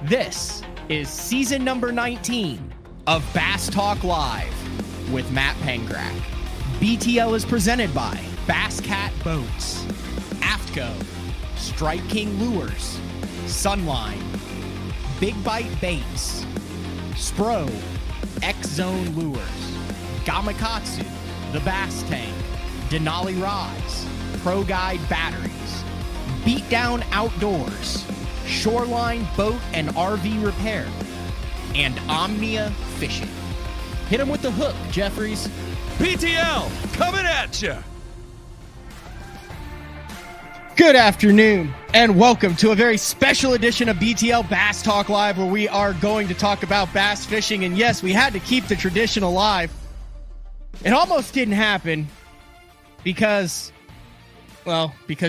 This is season number 19 of Bass Talk Live with Matt Pengrack. BTL is presented by Bass Cat Boats, Aftco, Strike King Lures, Sunline, Big Bite Baits, Spro, X-Zone Lures, Gamakatsu, The Bass Tank, Denali Rods, Pro Guide Batteries, Beatdown Outdoors, Shoreline Boat and RV Repair, and Omnia Fishing. Hit them with the hook, Jeffries. BTL coming at you. Good afternoon, and welcome to a very special edition of BTL Bass Talk Live, where we are going to talk about bass fishing. And yes, we had to keep the tradition alive. It almost didn't happen because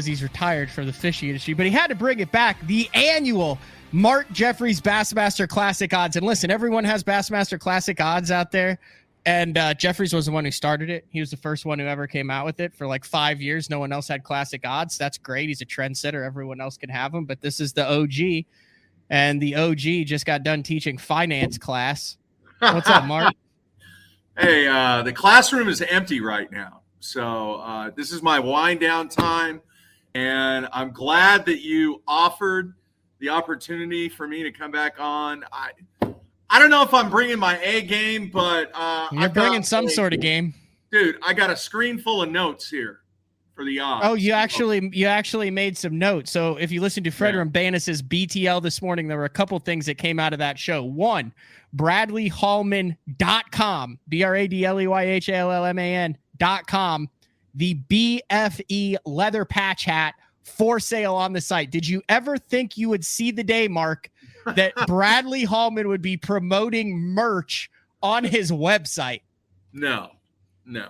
he's retired from the fishing industry, but he had to bring it back. The annual Mark Jeffries Bassmaster Classic Odds. And listen, everyone has Bassmaster Classic Odds out there. And Jeffries was the one who started it. He was the first one who ever came out with it for like 5 years. No one else had classic odds. That's great. He's a trendsetter. Everyone else can have them, but this is the OG. And the OG just got done teaching finance class. What's up, Mark? Hey, the classroom is empty right now. So this is my wind down time. And I'm glad that you offered the opportunity for me to come back on. I don't know if I'm bringing my A game, but you're bringing some sort of game, dude. I got a screen full of notes here for the odds. Oh, you actually made some notes. So if you listen to Fred Rambanus's BTL this morning, there were a couple things that came out of that show. One, BradleyHallman.com, BradleyHallman.com, the BFE leather patch hat for sale on the site. Did you ever think you would see the day, Mark, that Bradley Hallman would be promoting merch on his website? No. I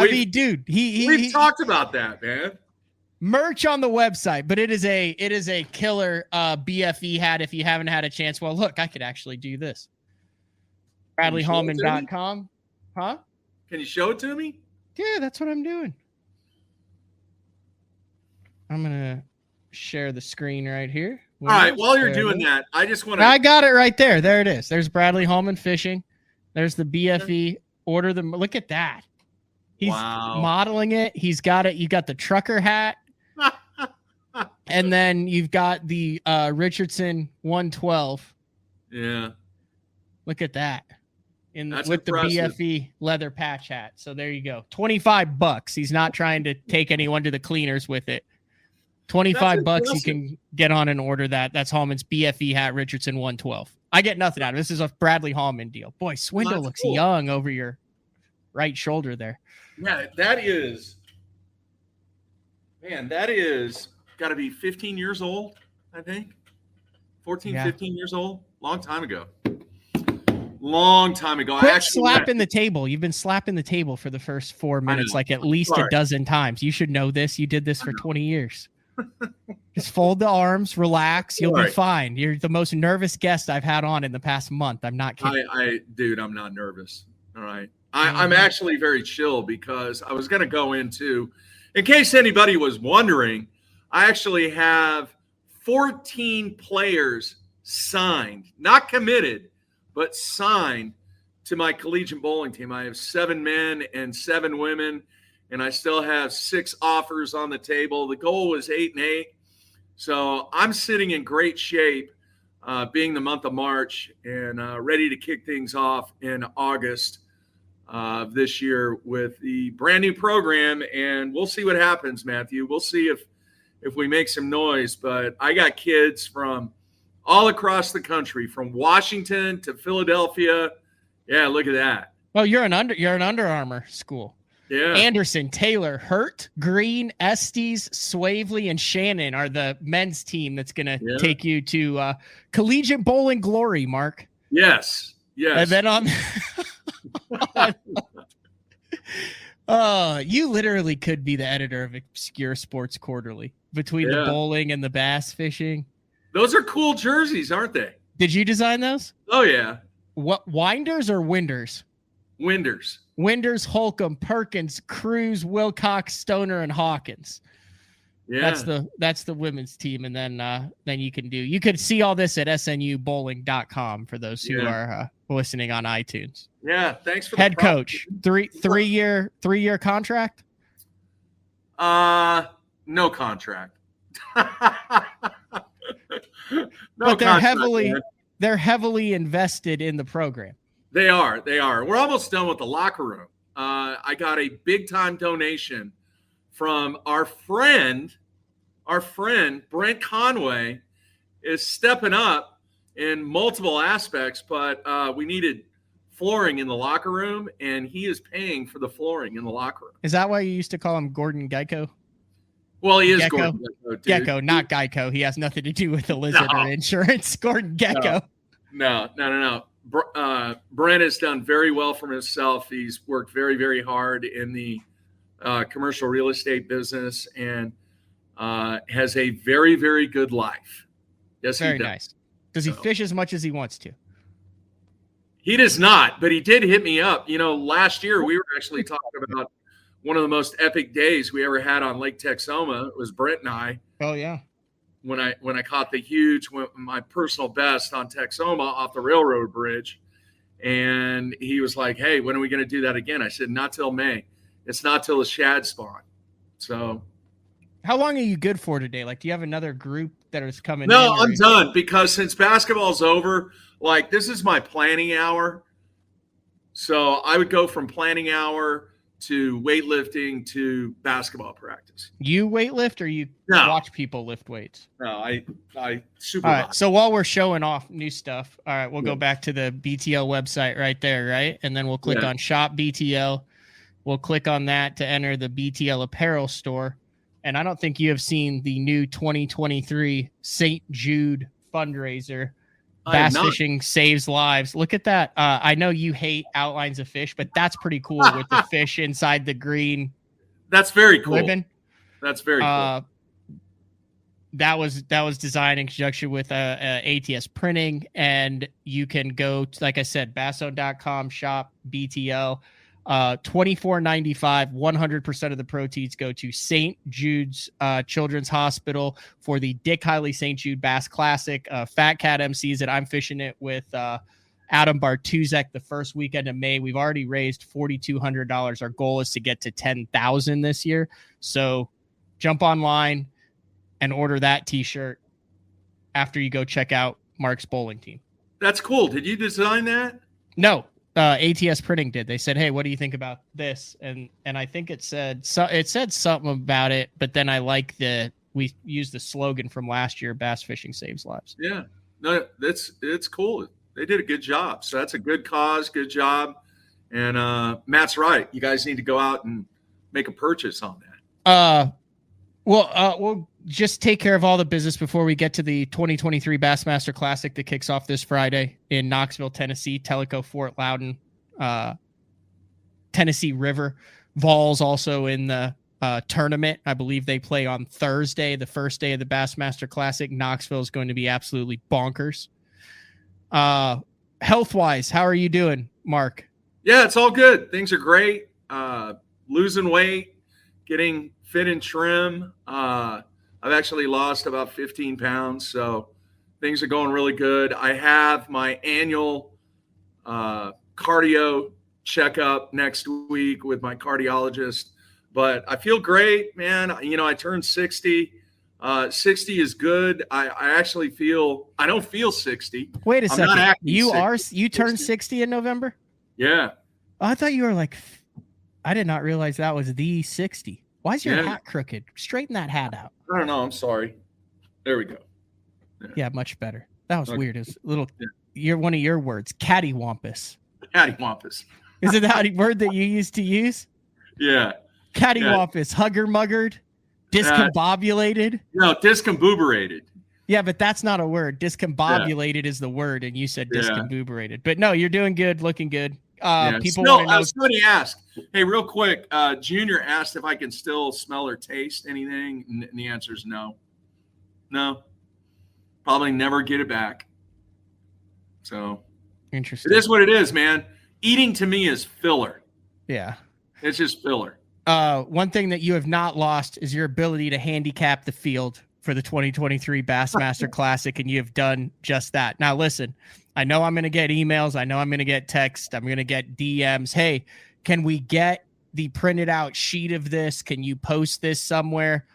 mean, dude, we've talked about that, man. Merch on the website, but it is a killer BFE hat if you haven't had a chance. Well, look, I could actually do this. BradleyHallman.com. Huh? Can you show it to me? Yeah, that's what I'm doing. I'm going to share the screen right here. All right, while you're doing that, I just want to... I got it right there. There it is. There's Bradley Hallman Fishing. There's the BFE. Order them. Look at that. He's modeling it. He's got it. You got the trucker hat. And then you've got the Richardson 112. Yeah. Look at that. With impressive. The BFE leather patch hat. So there you go. $25. He's not trying to take anyone to the cleaners with it. $25 you can get on and order that. That's Hallman's BFE hat, Richardson 112. I get nothing out of it. This is a Bradley Hallman deal. Boy, Swindle looks cool. Young over your right shoulder there. Yeah, that is got to be 15 years old, I think. 15 years old. Long time ago. Quit slapping the table. You've been slapping the table for the first 4 minutes, like at least a dozen times. You should know this. You did this for 20 years. Just fold the arms, relax. You'll be fine. You're the most nervous guest I've had on in the past month. I'm not kidding. Dude, I'm not nervous. All right. I'm actually very chill because I was going to go into, in case anybody was wondering, I actually have 14 players signed, not committed, but signed to my collegiate bowling team. I have 7 men and 7 women. And I still have 6 offers on the table. The goal was 8-8. So I'm sitting in great shape, being the month of March, and ready to kick things off in August of this year with the brand new program. And we'll see what happens, Matthew. We'll see if we make some noise. But I got kids from all across the country, from Washington to Philadelphia. Yeah, look at that. Well, you're an Under Armour school. Yeah. Anderson, Taylor, Hurt, Green, Estes, Swavely, and Shannon are the men's team that's going to take you to collegiate bowling glory, Mark. Yes. And then you literally could be the editor of Obscure Sports Quarterly between the bowling and the bass fishing. Those are cool jerseys, aren't they? Did you design those? Oh, yeah. What, Winders or Winders? Winders, Holcomb, Perkins, Cruz, Wilcox, Stoner, and Hawkins. Yeah. That's the women's team. And then you could see all this at snubowling.com for those who are listening on iTunes. Yeah. Thanks for head coach. Three year contract. No contract. But they're heavily invested in the program. They are. We're almost done with the locker room. I got a big time donation from our friend Brent Conway is stepping up in multiple aspects, but we needed flooring in the locker room, and he is paying for the flooring in the locker room. Is that why you used to call him Gordon Geico? Well, he is Gecko. Gordon Gecko, dude. Gecko, not Geico. He has nothing to do with the lizard or insurance. Gordon Gecko. No. Brent has done very well for himself. He's worked very, very hard in the commercial real estate business and has a very, very good life. Yes, very he does. Nice. Does he fish as much as he wants to? He does not, but he did hit me up. Last year we were actually talking about one of the most epic days we ever had on Lake Texoma. It was Brent and I. Oh yeah. When I caught my personal best on Texoma off the railroad bridge, and he was like, "Hey, when are we going to do that again?" I said, "Not till May. It's not till the shad spawn." So, how long are you good for today? Like, do you have another group that is coming? No, I'm done because since basketball's over, like this is my planning hour. So I would go from planning hour to weightlifting to basketball practice. You weightlift or you watch people lift weights? No, I super. All right. So while we're showing off new stuff, all right, we'll go back to the BTL website right there, right? And then we'll click on Shop BTL. We'll click on that to enter the BTL apparel store. And I don't think you have seen the new 2023 St. Jude fundraiser. Bass fishing saves lives. Look at that. I know you hate outlines of fish, but that's pretty cool with the fish inside the green. That's very cool. Ribbon. That's very cool. That was designed in conjunction with ATS printing, and you can go to, like I said, basso.com shop BTL. $24.95. 100% of the proceeds go to St. Jude's Children's Hospital for the Dick Hiley St. Jude Bass Classic. Fat Cat MCs it. I'm fishing it with Adam Bartuzek the first weekend of May. We've already raised $4,200. Our goal is to get to $10,000 this year. So jump online and order that T-shirt after you go check out Mark's bowling team. That's cool. Did you design that? No. ATS printing did. They said, "Hey, what do you think about this?" And I think it said something about it, but then I like we used the slogan from last year, "Bass fishing saves lives." Yeah, no, it's cool. They did a good job. So that's a good cause, good job. And Matt's right. You guys need to go out and make a purchase on that. We'll just take care of all the business before we get to the 2023 Bassmaster Classic that kicks off this Friday in Knoxville, Tennessee. Tellico, Fort Loudon, Tennessee River. Vols also in the tournament. I believe they play on Thursday, the first day of the Bassmaster Classic. Knoxville is going to be absolutely bonkers. Health-wise, how are you doing, Mark? Yeah, it's all good. Things are great. Losing weight, getting fit and trim. I've actually lost about 15 pounds, so things are going really good. I have my annual cardio checkup next week with my cardiologist, but I feel great, man. I turned 60. 60 is good. I actually I don't feel 60. Wait a second. You turned 60 in November? Yeah. Oh, I thought you were I did not realize that was the 60. Why is your hat crooked? Straighten that hat out. I don't know. I'm sorry. There we go. Yeah, much better. That was weird. It's one of your words, cattywampus. Cattywampus. Is it that word that you used to use? Yeah. Cattywampus, hugger-muggered, discombobulated. No, discombobulated. Yeah, but that's not a word. Discombobulated is the word, and you said discombobulated. But no, you're doing good, looking good. People want to know. Somebody asked, hey, real quick, Junior asked if I can still smell or taste anything, and the answer is no. No. Probably never get it back. So interesting. It is what it is, man. Eating to me is filler. Yeah. It's just filler. one thing that you have not lost is your ability to handicap the field for the 2023 Bassmaster Classic, and you have done just that. Now, listen, I know I'm going to get emails. I know I'm going to get texts. I'm going to get DMs. Hey, can we get the printed out sheet of this? Can you post this somewhere?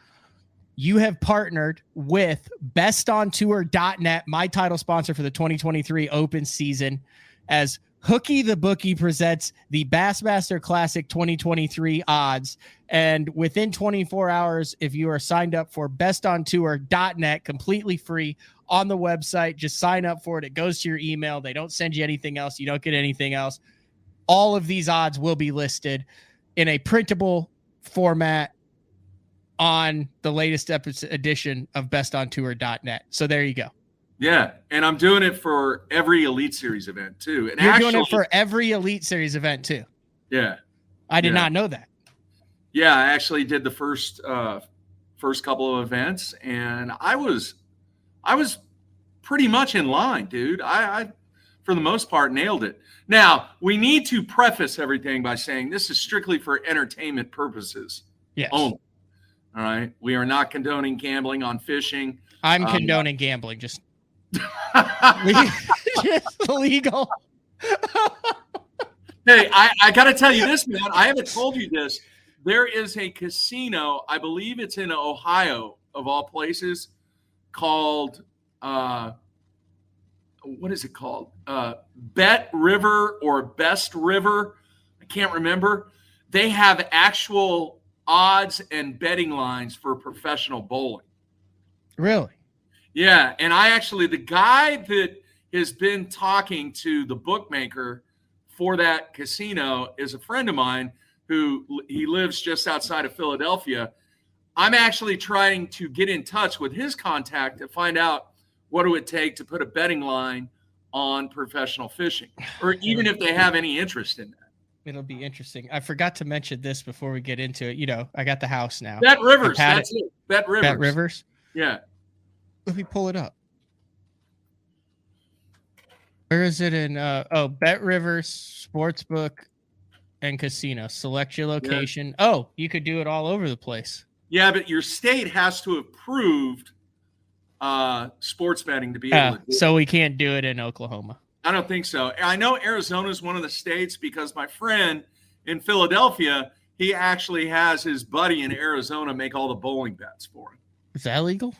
You have partnered with bestontour.net, my title sponsor for the 2023 open season, as Hookie the Bookie presents the Bassmaster Classic 2023 odds. And within 24 hours, if you are signed up for bestontour.net, completely free on the website, just sign up for it. It goes to your email. They don't send you anything else. You don't get anything else. All of these odds will be listed in a printable format on the latest edition of bestontour.net. So there you go. Yeah, and I'm doing it for every Elite Series event too. And you're doing it for every Elite Series event too. Yeah, I did not know that. Yeah, I actually did the first couple of events, and I was pretty much in line, dude. I for the most part nailed it. Now we need to preface everything by saying this is strictly for entertainment purposes. Yes. Only. All right. We are not condoning gambling on fishing. I'm condoning gambling. Just legal. Hey, I got to tell you this, man. I haven't told you this. There is a casino, I believe it's in Ohio, of all places, called, what is it called? Bet River or Best River. I can't remember. They have actual odds and betting lines for professional bowling. Really? Yeah, and the guy that has been talking to the bookmaker for that casino is a friend of mine he lives just outside of Philadelphia. I'm actually trying to get in touch with his contact to find out what it would take to put a betting line on professional fishing, or even if they have any interest in that. It'll be interesting. I forgot to mention this before we get into it. You know, I got the house now. Bet Rivers. That's it. Bet Rivers. Bet Rivers? Yeah. Let me pull it up. Where is it in? Bet Rivers, Sportsbook, and Casino. Select your location. Yeah. Oh, you could do it all over the place. Yeah, but your state has to have approved sports betting to be able to do so we can't do it in Oklahoma. I don't think so. I know Arizona is one of the states because my friend in Philadelphia, he actually has his buddy in Arizona make all the bowling bets for him. Is that legal?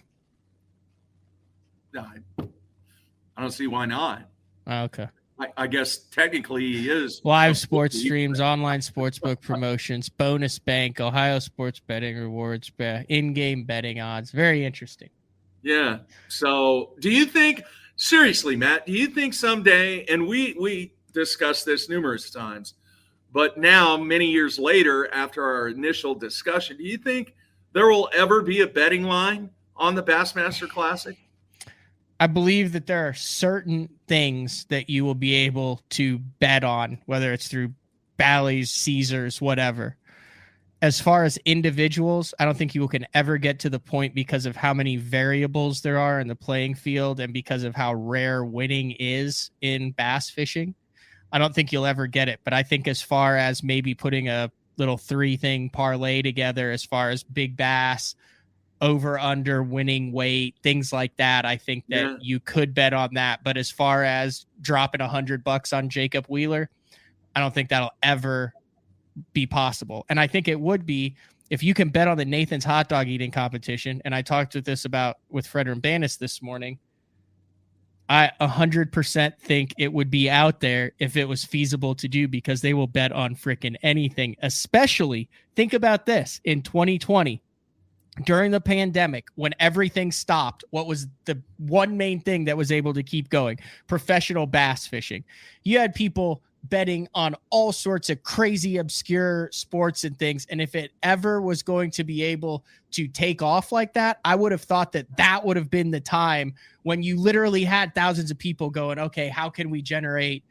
I don't see why not. Okay. I guess technically he is. Live sports streams, online sportsbook promotions, bonus bank, Ohio sports betting rewards, in-game betting odds. Very interesting. Yeah. So do you think, seriously, Matt, do you think someday, and we discussed this numerous times, but now many years later after our initial discussion, do you think there will ever be a betting line on the Bassmaster Classic? I believe that there are certain things that you will be able to bet on, whether it's through Bally's, Caesars, whatever. As far as individuals, I don't think you can ever get to the point because of how many variables there are in the playing field and because of how rare winning is in bass fishing. I don't think you'll ever get it. But I think as far as maybe putting a little 3-thing parlay together, as far as big bass, over, under, winning weight, things like that, I think that you could bet on that. But as far as dropping $100 on Jacob Wheeler, I don't think that'll ever be possible. And I think it would be if you can bet on the Nathan's hot dog eating competition. And I talked with Fred Rambanis this morning. I 100% think it would be out there if it was feasible to do, because they will bet on freaking anything. Especially, think about this, in 2020, during the pandemic, when everything stopped, what was the one main thing that was able to keep going? Professional bass fishing. You had people betting on all sorts of crazy, obscure sports and things. And if it ever was going to be able to take off like that, I would have thought that would have been the time when you literally had thousands of people going, okay, how can we generate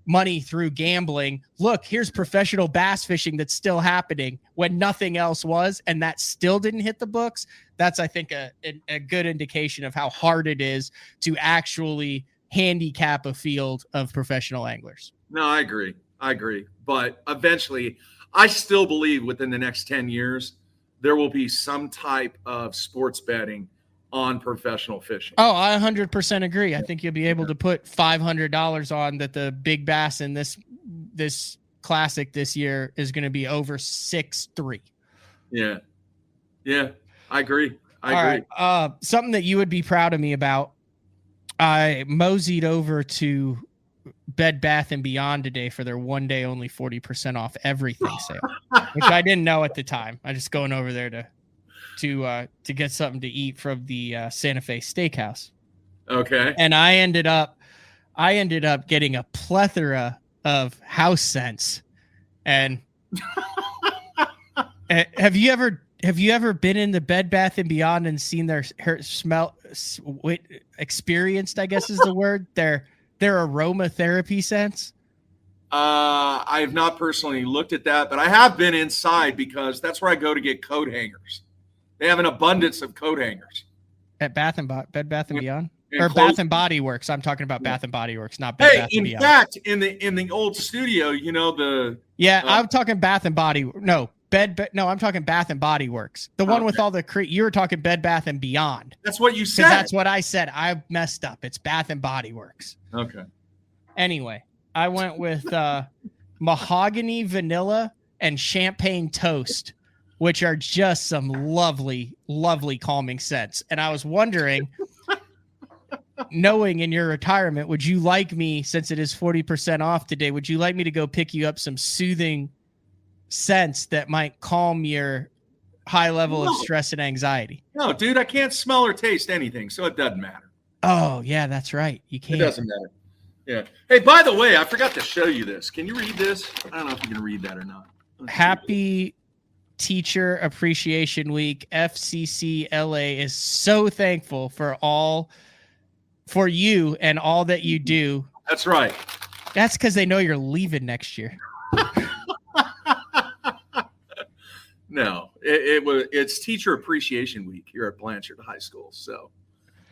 money through gambling? Look, here's professional bass fishing that's still happening when nothing else was, and that still didn't hit the books. That's, I think, a good indication of how hard it is to actually handicap a field of professional anglers. No, I agree. But eventually, I still believe within the next 10 years, there will be some type of sports betting on professional fishing. Oh, I 100% agree. I think you'll be able to put $500 on that the big bass in this classic this year is going to be over 6.3. Yeah. Yeah, I agree. I agree. Right. Something that you would be proud of me about. I moseyed over to Bed Bath & Beyond today for their 1 day only 40% off everything sale, which I didn't know at the time. I just going over there to get something to eat from the Santa Fe Steakhouse. Okay. And I ended up getting a plethora of house scents. And have you ever been in the Bed Bath & Beyond and seen their smell experienced, I guess is the word, their aromatherapy scents? I have not personally looked at that, but I have been inside because that's where I go to get coat hangers. They have an abundance of coat hangers At Bed Bath & Beyond? And Or clothes. Bath & Body Works. I'm talking about Bath & Body Works, not Bed Bath & In Beyond. fact, in the old studio, you know, I'm talking Bath & Body. No, I'm talking Bath & Body Works. The one with all the you were talking Bed Bath & Beyond. That's what you said. That's what I said. I messed up. It's Bath & Body Works. Okay. Anyway, I went with mahogany vanilla and champagne toast, which are just some lovely, lovely calming scents. And I was wondering, knowing in your retirement, would you like me, since it is 40% off today, would you like me to go pick you up some soothing scents that might calm your high level of stress and anxiety? No, dude, I can't smell or taste anything, so it doesn't matter. Oh, yeah, that's right. You can't. It doesn't matter. Yeah. Hey, by the way, I forgot to show you this. Can you read this? I don't know if you can read that or not. Happy Teacher Appreciation Week. FCC LA is so thankful for you and all that you do. That's right. That's because they know you're leaving next year. No, it's Teacher Appreciation Week here at Blanchard High School. So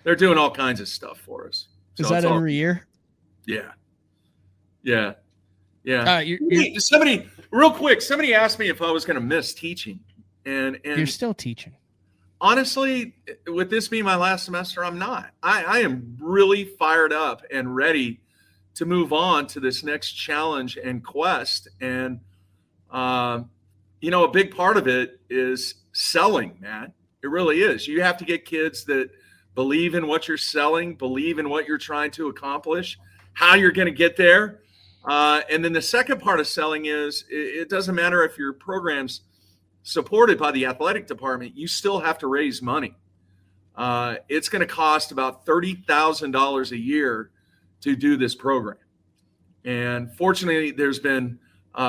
they're doing all kinds of stuff for us. So Is that every year? Yeah. Yeah. Somebody asked me if I was going to miss teaching. And you're still teaching. Honestly, with this being my last semester, I'm not. I am really fired up and ready to move on to this next challenge and quest. And, a big part of it is selling, man. It really is. You have to get kids that believe in what you're selling, believe in what you're trying to accomplish, how you're going to get there. And then the second part of selling is it doesn't matter if your program's supported by the athletic department, you still have to raise money. It's going to cost about $30,000 a year to do this program. And fortunately, there's been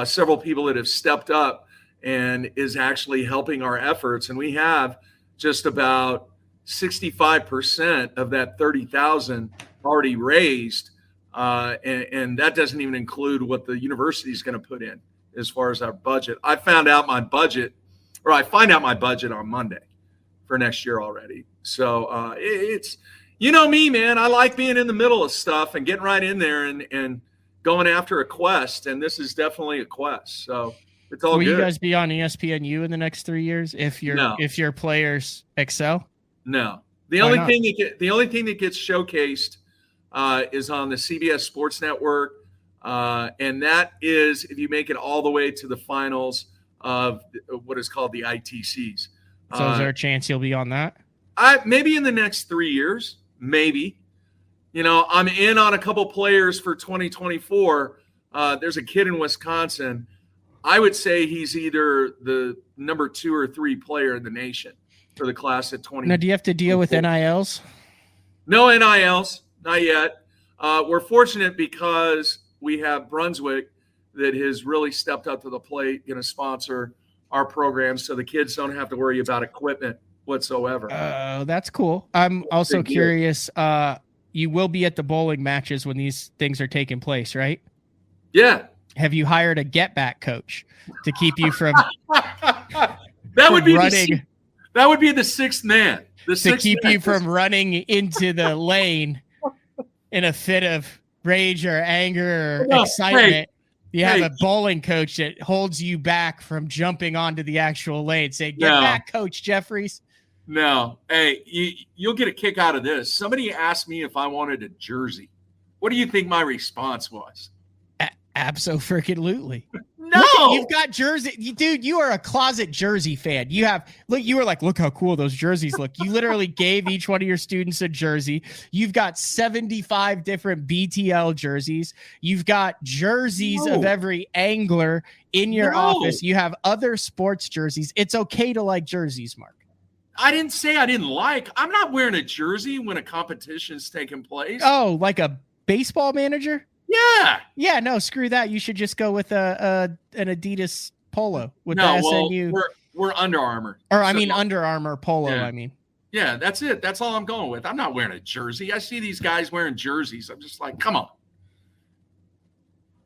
several people that have stepped up and is actually helping our efforts. And we have just about 65% of that 30,000 already raised. And that doesn't even include what the university is going to put in as far as our budget. I find out my budget on Monday for next year already. So it's, me, man, I like being in the middle of stuff and getting right in there and going after a quest. And this is definitely a quest. So it's all good. Will you guys be on ESPNU in the next 3 years if your players excel? No. The only thing that gets showcased is on the CBS Sports Network. And that is if you make it all the way to the finals of what is called the ITCs. So is there a chance you'll be on that? Maybe in the next 3 years, maybe. I'm in on a couple players for 2024. There's a kid in Wisconsin. I would say he's either the number 2 or 3 player in the nation for the class at 20. Now, do you have to deal with NILs? No NILs, not yet. We're fortunate because we have Brunswick that has really stepped up to the plate, going to sponsor our program so the kids don't have to worry about equipment whatsoever. That's cool. I'm also curious. You will be at the bowling matches when these things are taking place, right? Yeah. Have you hired a get back coach to keep you from that would be running? That would be the sixth man. To keep you from running into the lane in a fit of rage or anger or excitement. You have a bowling coach that holds you back from jumping onto the actual lane, saying, "Get back, Coach Jeffries." No. Hey, you'll get a kick out of this. Somebody asked me if I wanted a jersey. What do you think my response was? Absolutely. No. You've got jersey. Dude, you are a closet jersey fan. You were like, look how cool those jerseys look. You literally gave each one of your students a jersey. You've got 75 different BTL jerseys. You've got jerseys of every angler in your office. You have other sports jerseys. It's okay to like jerseys, Mark. I didn't say I didn't like. I'm not wearing a jersey when a competition is taking place. Oh, like a baseball manager? Yeah. No, screw that. You should just go with an Adidas polo with the SNU. We're Under Armour. Or Under Armour polo, Yeah, that's it. That's all I'm going with. I'm not wearing a jersey. I see these guys wearing jerseys. I'm just like, come on.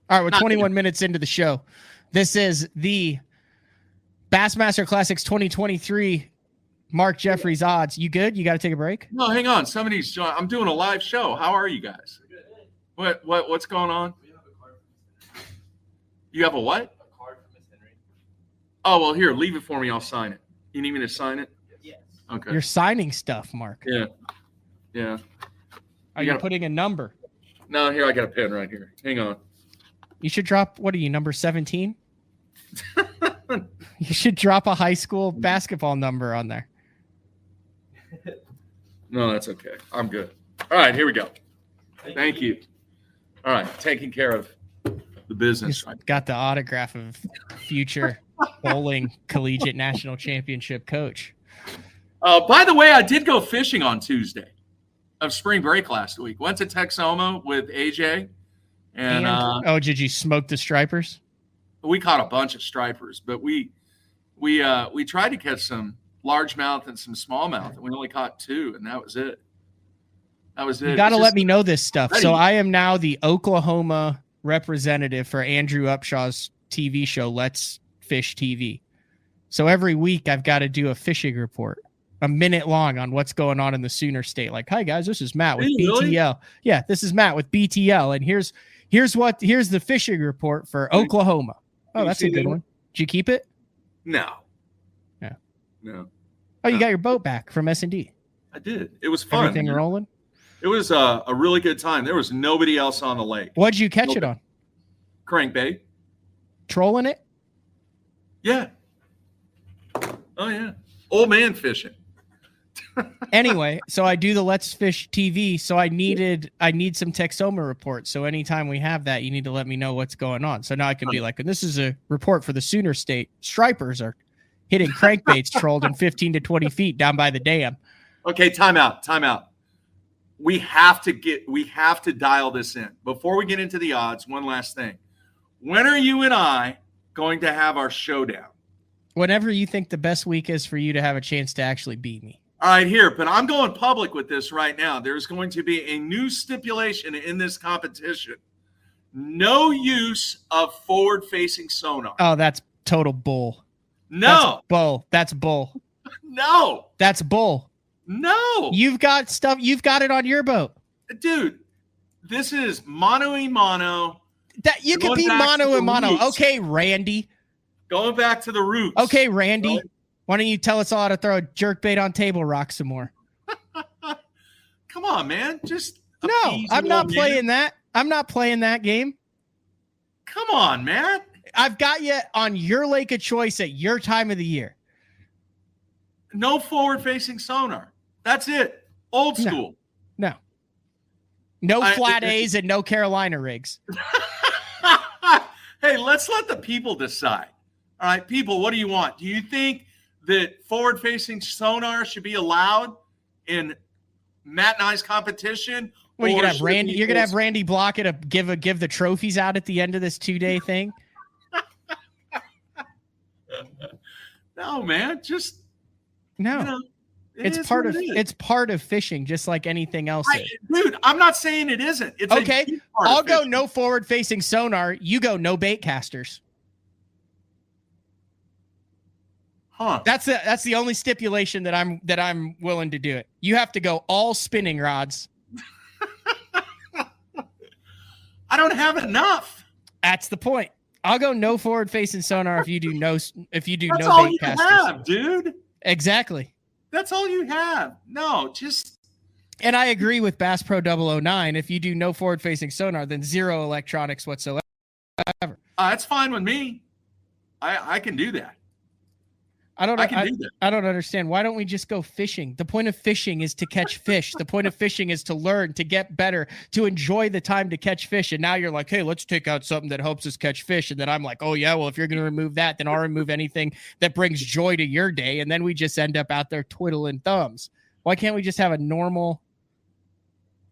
All right, we're 21 minutes into the show. This is the Bassmaster Classics 2023 Mark Jeffries odds. You good? You got to take a break? No, hang on. I'm doing a live show. How are you guys? What's going on? You have a what? A card from Miss Henry. Oh, well, here, leave it for me. I'll sign it. You need me to sign it? Yes. Okay. You're signing stuff, Mark. Yeah. Are you putting a number? No, here, I got a pen right here. Hang on. You should drop, what are you, number 17? You should drop a high school basketball number on there. No, that's okay. I'm good. All right, here we go. Thank you. All right, taking care of the business. Got the autograph of future bowling collegiate national championship coach. By the way, I did go fishing on Tuesday of spring break last week. Went to Texoma with AJ. And did you smoke the stripers? We caught a bunch of stripers, but we tried to catch some largemouth and some smallmouth, and we only caught 2, and that was it. You got to let me know this stuff. So I am now the Oklahoma representative for Andrew Upshaw's TV show, Let's Fish TV. So every week I've got to do a fishing report, a minute long, on what's going on in the Sooner State. Like, hi guys, this is Matt with BTL. Really? Yeah, this is Matt with BTL, and here's the fishing report for Oklahoma. Oh, that's a good one. Did you keep it? No. Yeah. No. Oh, you got your boat back from S&D. I did. It was fun. Everything rolling? It was a really good time. There was nobody else on the lake. What'd you catch it on? Crankbait. Trolling it? Yeah. Oh, yeah. Old man fishing. Anyway, so I do the Let's Fish TV. So I need some Texoma reports. So anytime we have that, you need to let me know what's going on. So now I can be like, and this is a report for the Sooner State. Stripers are hitting crankbaits trolled in 15 to 20 feet down by the dam. Okay, time out. We have to dial this in. Before we get into the odds, one last thing. When are you and I going to have our showdown? Whenever you think the best week is for you to have a chance to actually beat me. All right, here, but I'm going public with this right now. There's going to be a new stipulation in this competition. No use of forward-facing sonar. Oh, that's total bull. No. That's bull. No. That's bull. No. You've got it on your boat. Dude, this is mano a mano. That you can be mano a mano. Roots. Okay, Randy. Going back to the roots. Okay, Randy. Right? Why don't you tell us all how to throw a jerkbait on table rock some more? Come on, man. Just no, I'm not playing that. I'm not playing that game. Come on, man. I've got you on your lake of choice at your time of the year. No forward-facing sonar. That's it. Old school. No flat A's and no Carolina rigs. Hey, let's let the people decide. All right, people, what do you want? Do you think that forward-facing sonar should be allowed in Matt and I's competition? Well, you're gonna have Randy. You're gonna have Randy Block it give the trophies out at the end of this 2-day thing. No, man, just no. You know, it's part of fishing, just like anything else. Dude, I'm not saying it isn't. It's okay. I'll go no forward-facing sonar. You go no bait casters. Huh? That's the only stipulation that I'm willing to do it. You have to go all spinning rods. I don't have enough. That's the point. I'll go no forward facing sonar if you do no That's no all bait you casters. have, dude. Exactly. That's all you have. No, just. And I agree with Bass Pro 009. If you do no forward facing sonar, then zero electronics whatsoever. That's fine with me. I can do that. I don't understand. Why don't we just go fishing? The point of fishing is to catch fish. The point of fishing is to learn, to get better, to enjoy the time to catch fish. And now you're like, hey, let's take out something that helps us catch fish. And then I'm like, oh, yeah, well, if you're going to remove that, then I'll remove anything that brings joy to your day. And then we just end up out there twiddling thumbs. Why can't we just have a normal?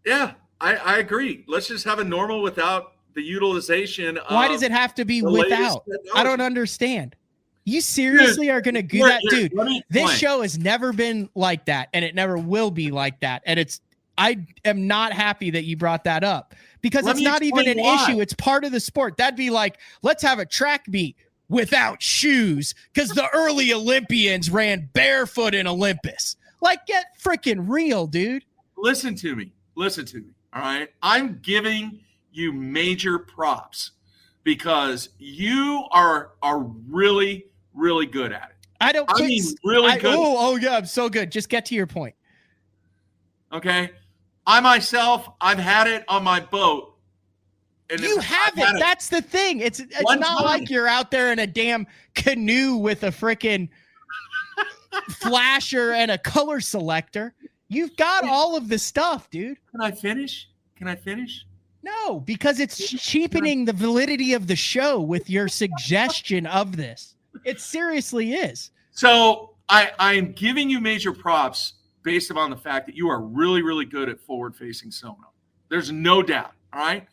Yeah, I agree. Let's just have a normal without the utilization. Why does it have to be without? I don't understand. You seriously are going to do that? Dude, this show has never been like that, and it never will be like that. And I am not happy that you brought that up because it's not even an issue. It's part of the sport. That'd be like, let's have a track meet without shoes because the early Olympians ran barefoot in Olympus. Like, get freaking real, dude. Listen to me. All right. I'm giving you major props because you are really, really good at it. I mean, really good. Oh, yeah, I'm so good. Just get to your point. Okay. I myself, I've had it on my boat. And you have it. That's the thing. It's not like you're out there in a damn canoe with a freaking flasher and a color selector. You've got all of the stuff, dude. Can I finish? No, because it's cheapening the validity of the show with your suggestion of this. It seriously is. So I'm giving you major props based upon the fact that you are really, really good at forward-facing sonar. There's no doubt. All right.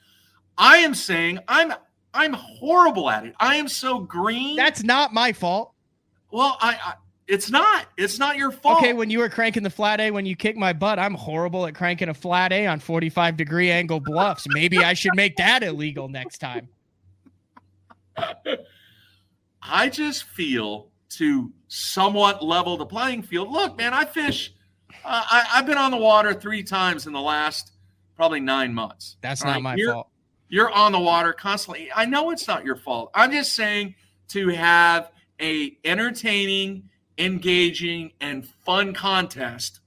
I am saying I'm horrible at it. I am so green. That's not my fault. Well, it's not your fault. Okay, when you were cranking the flat A when you kicked my butt, I'm horrible at cranking a flat A on 45-degree angle bluffs. Maybe I should make that illegal next time. I just feel to somewhat level the playing field. Look, man, I fish. I've been on the water 3 times in the last probably 9 months. That's not my fault. You're on the water constantly. I know it's not your fault. I'm just saying to have a entertaining, engaging, and fun contest.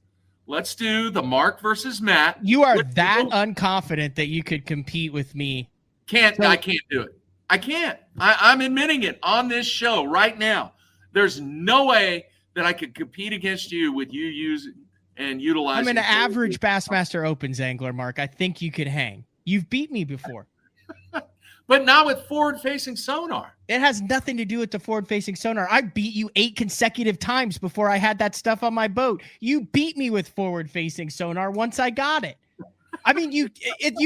Let's do the Mark versus Matt. You are that unconfident that you could compete with me. I can't do it. I can't. I'm admitting it on this show right now. There's no way that I could compete against you with you using and utilizing. I'm an average Bassmaster Opens angler, Mark. I think you could hang. You've beat me before. But not with forward-facing sonar. It has nothing to do with the forward-facing sonar. I beat you 8 consecutive times before I had that stuff on my boat. You beat me with forward-facing sonar once I got it. I mean, you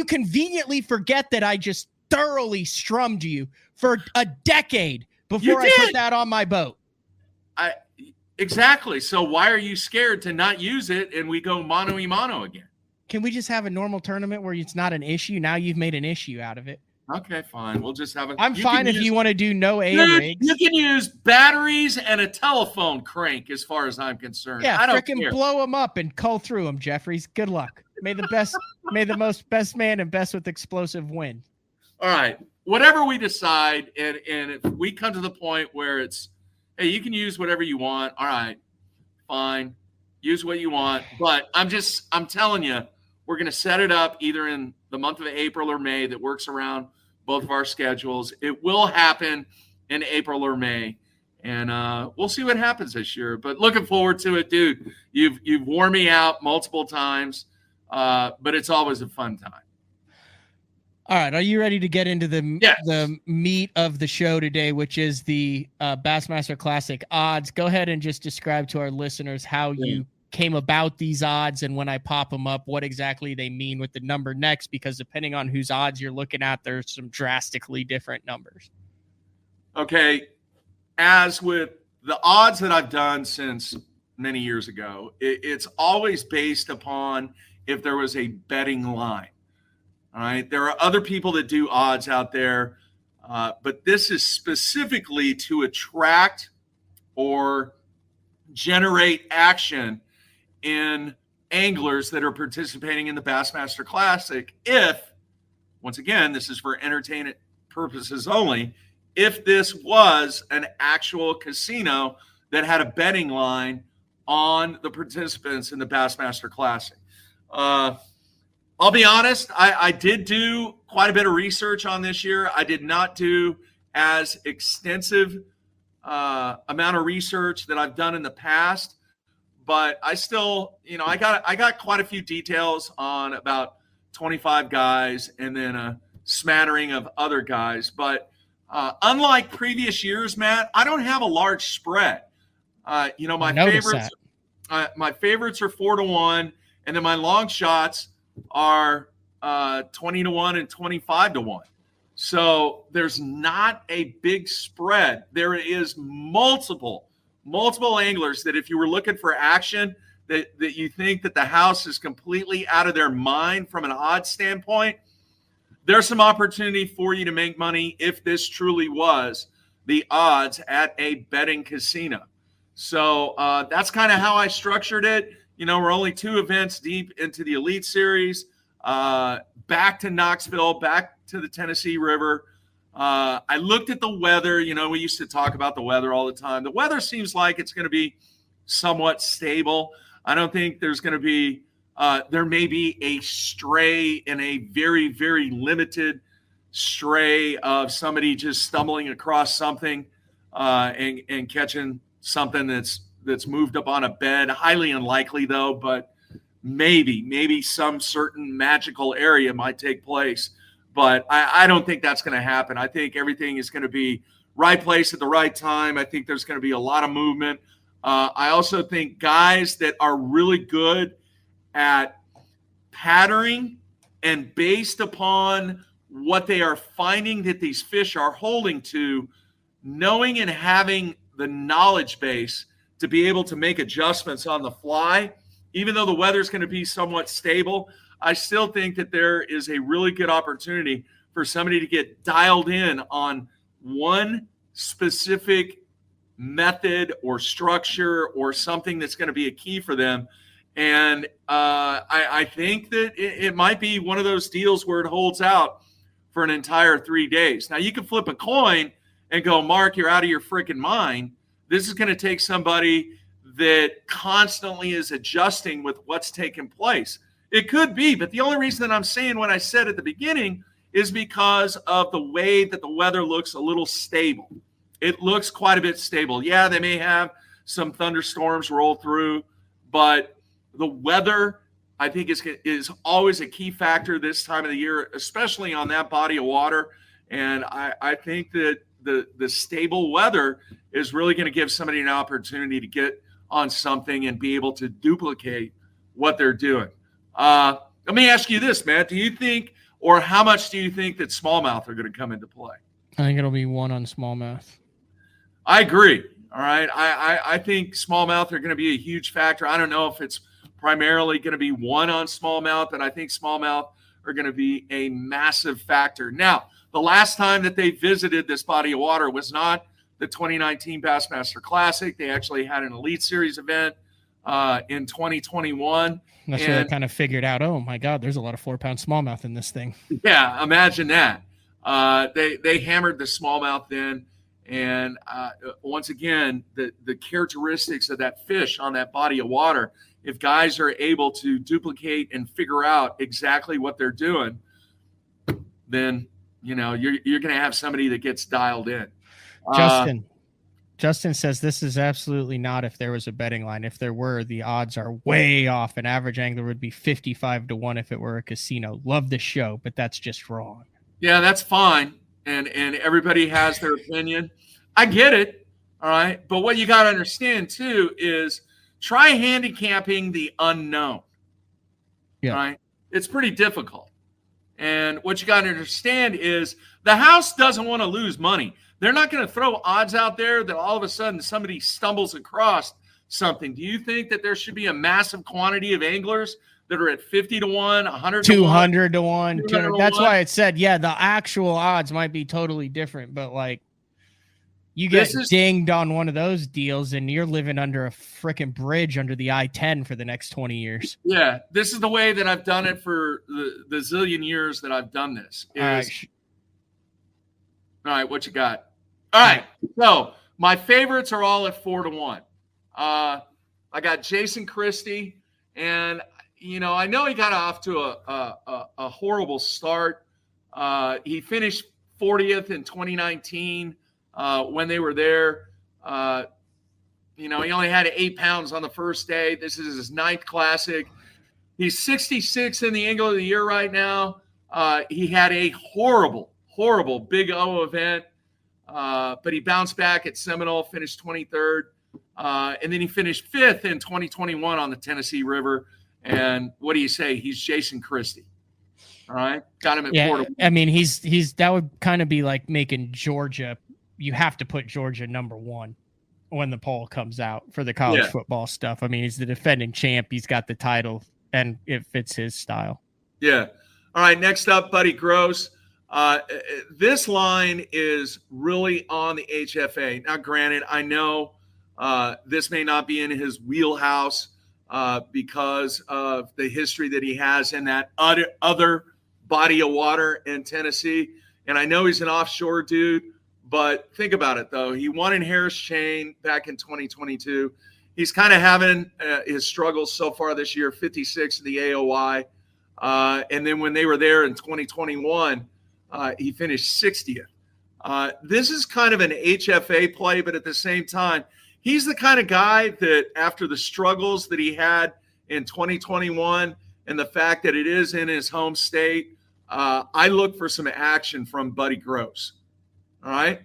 conveniently forget that I just thoroughly strummed you for a decade before I put that on my boat. Exactly. So why are you scared to not use it and we go mano-a-mano again? Can we just have a normal tournament where it's not an issue? Now you've made an issue out of it. Okay, fine. We'll just have it. I'm fine if you want to do no A-rigs. You can use batteries and a telephone crank as far as I'm concerned. Yeah, freaking blow them up and cull through them, Jeffries. Good luck. May the best man and best with explosive win. All right. Whatever we decide, and if we come to the point where it's, hey, you can use whatever you want. All right, fine. Use what you want. But I'm telling you, we're going to set it up either in the month of April or May that works around both of our schedules. It will happen in April or May, and we'll see what happens this year. But looking forward to it, dude. You've worn me out multiple times, but it's always a fun time. All right, are you ready to get into the meat of the show today, which is the Bassmaster Classic odds? Go ahead and just describe to our listeners how you came about these odds, and when I pop them up, what exactly they mean with the number next, because depending on whose odds you're looking at, there's some drastically different numbers. Okay. As with the odds that I've done since many years ago, it's always based upon if there was a betting line. All right. There are other people that do odds out there, but this is specifically to attract or generate action in anglers that are participating in the Bassmaster Classic. If, once again, this is for entertainment purposes only, if this was an actual casino that had a betting line on the participants in the Bassmaster Classic. I'll be honest, I did do quite a bit of research on this year. I did not do as extensive amount of research that I've done in the past, but I still, I got quite a few details on about 25 guys and then a smattering of other guys. But unlike previous years, Matt, I don't have a large spread. My favorites are 4-1, and then my long shots are 20-1 and 25-1. So there's not a big spread. There is multiple anglers that if you were looking for action, that you think that the house is completely out of their mind from an odds standpoint, there's some opportunity for you to make money if this truly was the odds at a betting casino. So that's kind of how I structured it. We're only 2 events deep into the Elite Series, back to Knoxville, back to the Tennessee River. I looked at the weather. We used to talk about the weather all the time. The weather seems like it's going to be somewhat stable. I don't think there's going to be there may be a stray and a very, very limited stray of somebody just stumbling across something and catching something that's moved up on a bed. Highly unlikely, though, but maybe some certain magical area might take place. But I don't think that's going to happen. I think everything is going to be right place at the right time. I think there's going to be a lot of movement. I also think guys that are really good at patterning and based upon what they are finding that these fish are holding to, knowing and having the knowledge base to be able to make adjustments on the fly, even though the weather's going to be somewhat stable, I still think that there is a really good opportunity for somebody to get dialed in on one specific method or structure or something that's going to be a key for them. And I think that it might be one of those deals where it holds out for an entire 3 days. Now, you can flip a coin and go, Mark, you're out of your freaking mind. This is going to take somebody that constantly is adjusting with what's taking place. It could be, but the only reason that I'm saying what I said at the beginning is because of the way that the weather looks a little stable. It looks quite a bit stable. Yeah, they may have some thunderstorms roll through, but the weather, I think, is always a key factor this time of the year, especially on that body of water. And I think that the stable weather is really going to give somebody an opportunity to get on something and be able to duplicate what they're doing. Let me ask you this, Matt. Do you think, or how much do you think that smallmouth are going to come into play? I think it'll be 1 on smallmouth. I agree. All right. I think smallmouth are going to be a huge factor. I don't know if it's primarily going to be 1 on smallmouth, and I think smallmouth are going to be a massive factor. Now, the last time that they visited this body of water was not the 2019 Bassmaster Classic. They actually had an Elite Series event in 2021. That's where they kind of figured out, oh, my God, there's a lot of 4-pound smallmouth in this thing. Yeah, imagine that. They hammered the smallmouth then. And once again, the characteristics of that fish on that body of water, if guys are able to duplicate and figure out exactly what they're doing, then, you're going to have somebody that gets dialed in. Justin says this is absolutely not if there was a betting line. If there were, the odds are way off. An average angler would be 55-1 if it were a casino. Love the show, but that's just wrong. Yeah, that's fine. And everybody has their opinion. I get it. All right. But what you got to understand too is try handicapping the unknown. Yeah. Right. It's pretty difficult. And what you got to understand is the house doesn't want to lose money. They're not going to throw odds out there that all of a sudden somebody stumbles across something. Do you think that there should be a massive quantity of anglers that are at 50-1, 100 200-1, 200? That's why it said, yeah, the actual odds might be totally different, but like you get dinged on one of those deals and you're living under a freaking bridge under the I-10 for the next 20 years. Yeah, this is the way that I've done it for the zillion years that I've done this. All right, what you got? All right, so my favorites are all at 4-1. I got Jason Christie, and I know he got off to a horrible start. He finished 40th in 2019 when they were there. He only had 8 pounds on the first day. This is his 9th classic. He's 66 in the Angle of the Year right now. He had a horrible Big O event, but he bounced back at Seminole, finished 23rd. And then he finished 5th in 2021 on the Tennessee River. And what do you say? He's Jason Christie. All right. Got him at 4-1. I mean, he's that would kind of be like making Georgia. You have to put Georgia number 1 when the poll comes out for the college football stuff. I mean, he's the defending champ. He's got the title, and it fits his style. Yeah. All right. Next up, Buddy Gross. This line is really on the HFA. Now, granted, I know this may not be in his wheelhouse because of the history that he has in that other body of water in Tennessee. And I know he's an offshore dude, but think about it, though. He won in Harris Chain back in 2022. He's kind of having his struggles so far this year, 56 in the AOY. And then when they were there in 2021, he finished 60th. This is kind of an HFA play, but at the same time, he's the kind of guy that after the struggles that he had in 2021 and the fact that it is in his home state, I look for some action from Buddy Gross. All right.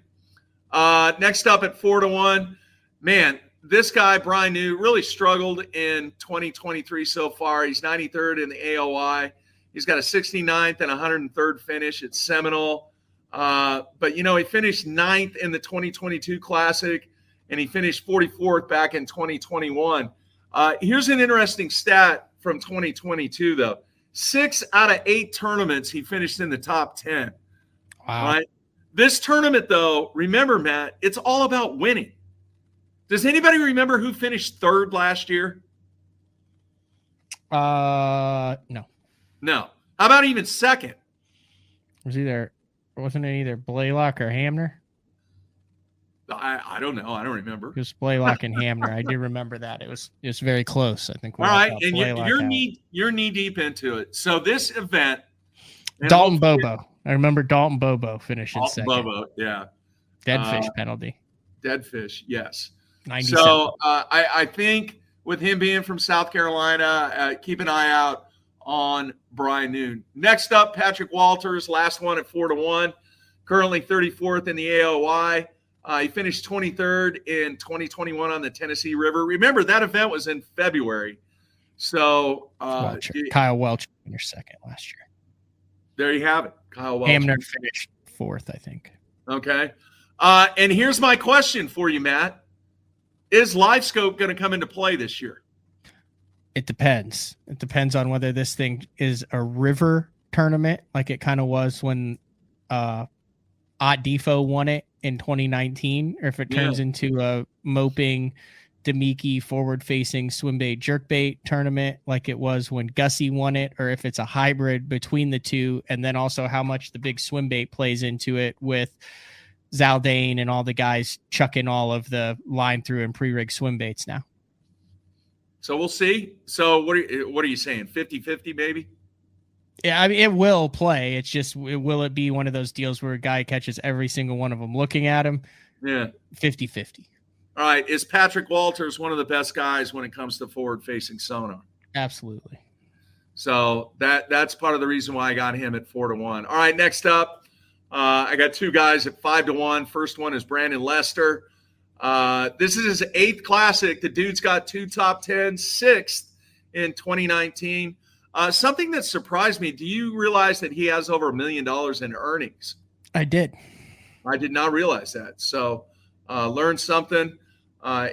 Next up at 4-1, man, this guy, Brian New, really struggled in 2023 so far. He's 93rd in the AOI. He's got a 69th and 103rd finish at Seminole. But, he finished 9th in the 2022 Classic, and he finished 44th back in 2021. Here's an interesting stat from 2022, though. 6 out of 8 tournaments, he finished in the top 10. Wow. Right? This tournament, though, remember, Matt, it's all about winning. Does anybody remember who finished 3rd last year? No. No. How about even 2nd? Wasn't it either Blaylock or Hamner? I don't know. I don't remember. It was Blaylock and Hamner. I do remember that. It was very close. I think. All right, and you're knee deep into it. So this event, Dalton Bobo. I remember Dalton Bobo finishing second. Bobo, yeah. Dead fish penalty. Dead fish, yes. 97. So I think with him being from South Carolina, keep an eye out on Brian Noon. Next up, Patrick Walters, last one at 4-1, currently 34th in the AOY. He finished 23rd in 2021 on the Tennessee River. Remember, that event was in February. So Kyle Welch finished second last year. There you have it. Kyle Welch. Hamner finished 4th, I think. Okay. And here's my question for you, Matt. Is LiveScope going to come into play this year? It depends. It depends on whether this thing is a river tournament, like it kind of was when Ott Defo won it in 2019, or if it turns into a moping Demiki forward-facing swimbait jerkbait tournament like it was when Gussie won it, or if it's a hybrid between the two, and then also how much the big swimbait plays into it with Zaldane and all the guys chucking all of the line through and pre-rig swimbaits now. So we'll see. So what are you saying? 50-50 maybe? Yeah, I mean, it will play. It's just, will it be one of those deals where a guy catches every single one of them looking at him? Yeah. 50-50. All right. Is Patrick Walters one of the best guys when it comes to forward-facing sonar? Absolutely. So that's part of the reason why I got him at 4-1. All right, next up, I got 2 guys at 5-1. First one is Brandon Lester. This is his 8th classic. The dude's got 2 top 10, 6th in 2019. Something that surprised me. Do you realize that he has over $1 million in earnings? I did. I did not realize that. So learned something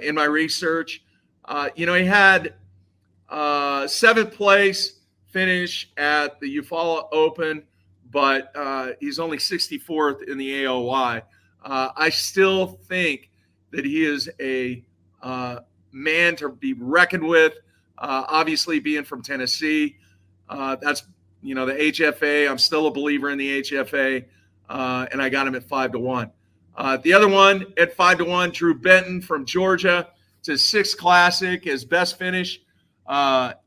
in my research. He had 7th place finish at the Eufaula Open, but he's only 64th in the AOY. I still think that he is a man to be reckoned with, obviously being from Tennessee. That's, the HFA. I'm still a believer in the HFA. and I got him at 5-1. The other one at 5-1, Drew Benton from Georgia. It's his 6th classic. His best finish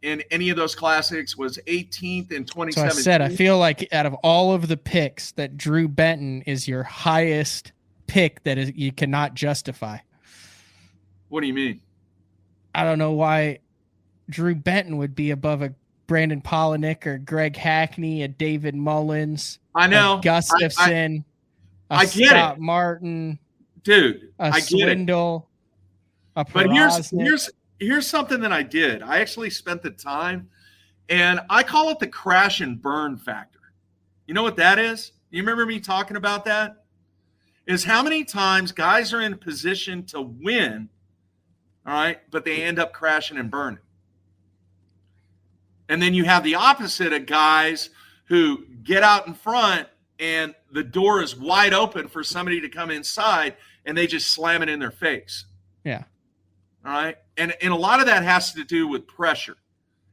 in any of those classics was 18th in 2017. So I said, I feel like out of all of the picks, that Drew Benton is your highest pick that is you cannot justify. What do you mean? I don't know why Drew Benton would be above a Brandon Polinick or Greg Hackney, a David Mullins. I know. A Gustafson. I get Scott it. Martin. Dude, a Swindle. A but here's something that I did. I actually spent the time, and I call it the crash and burn factor. You know what that is? You remember me talking about that? Is how many times guys are in a position to win, all right, but they end up crashing and burning. And then you have the opposite of guys who get out in front and the door is wide open for somebody to come inside and they just slam it in their face. Yeah. All right. And a lot of that has to do with pressure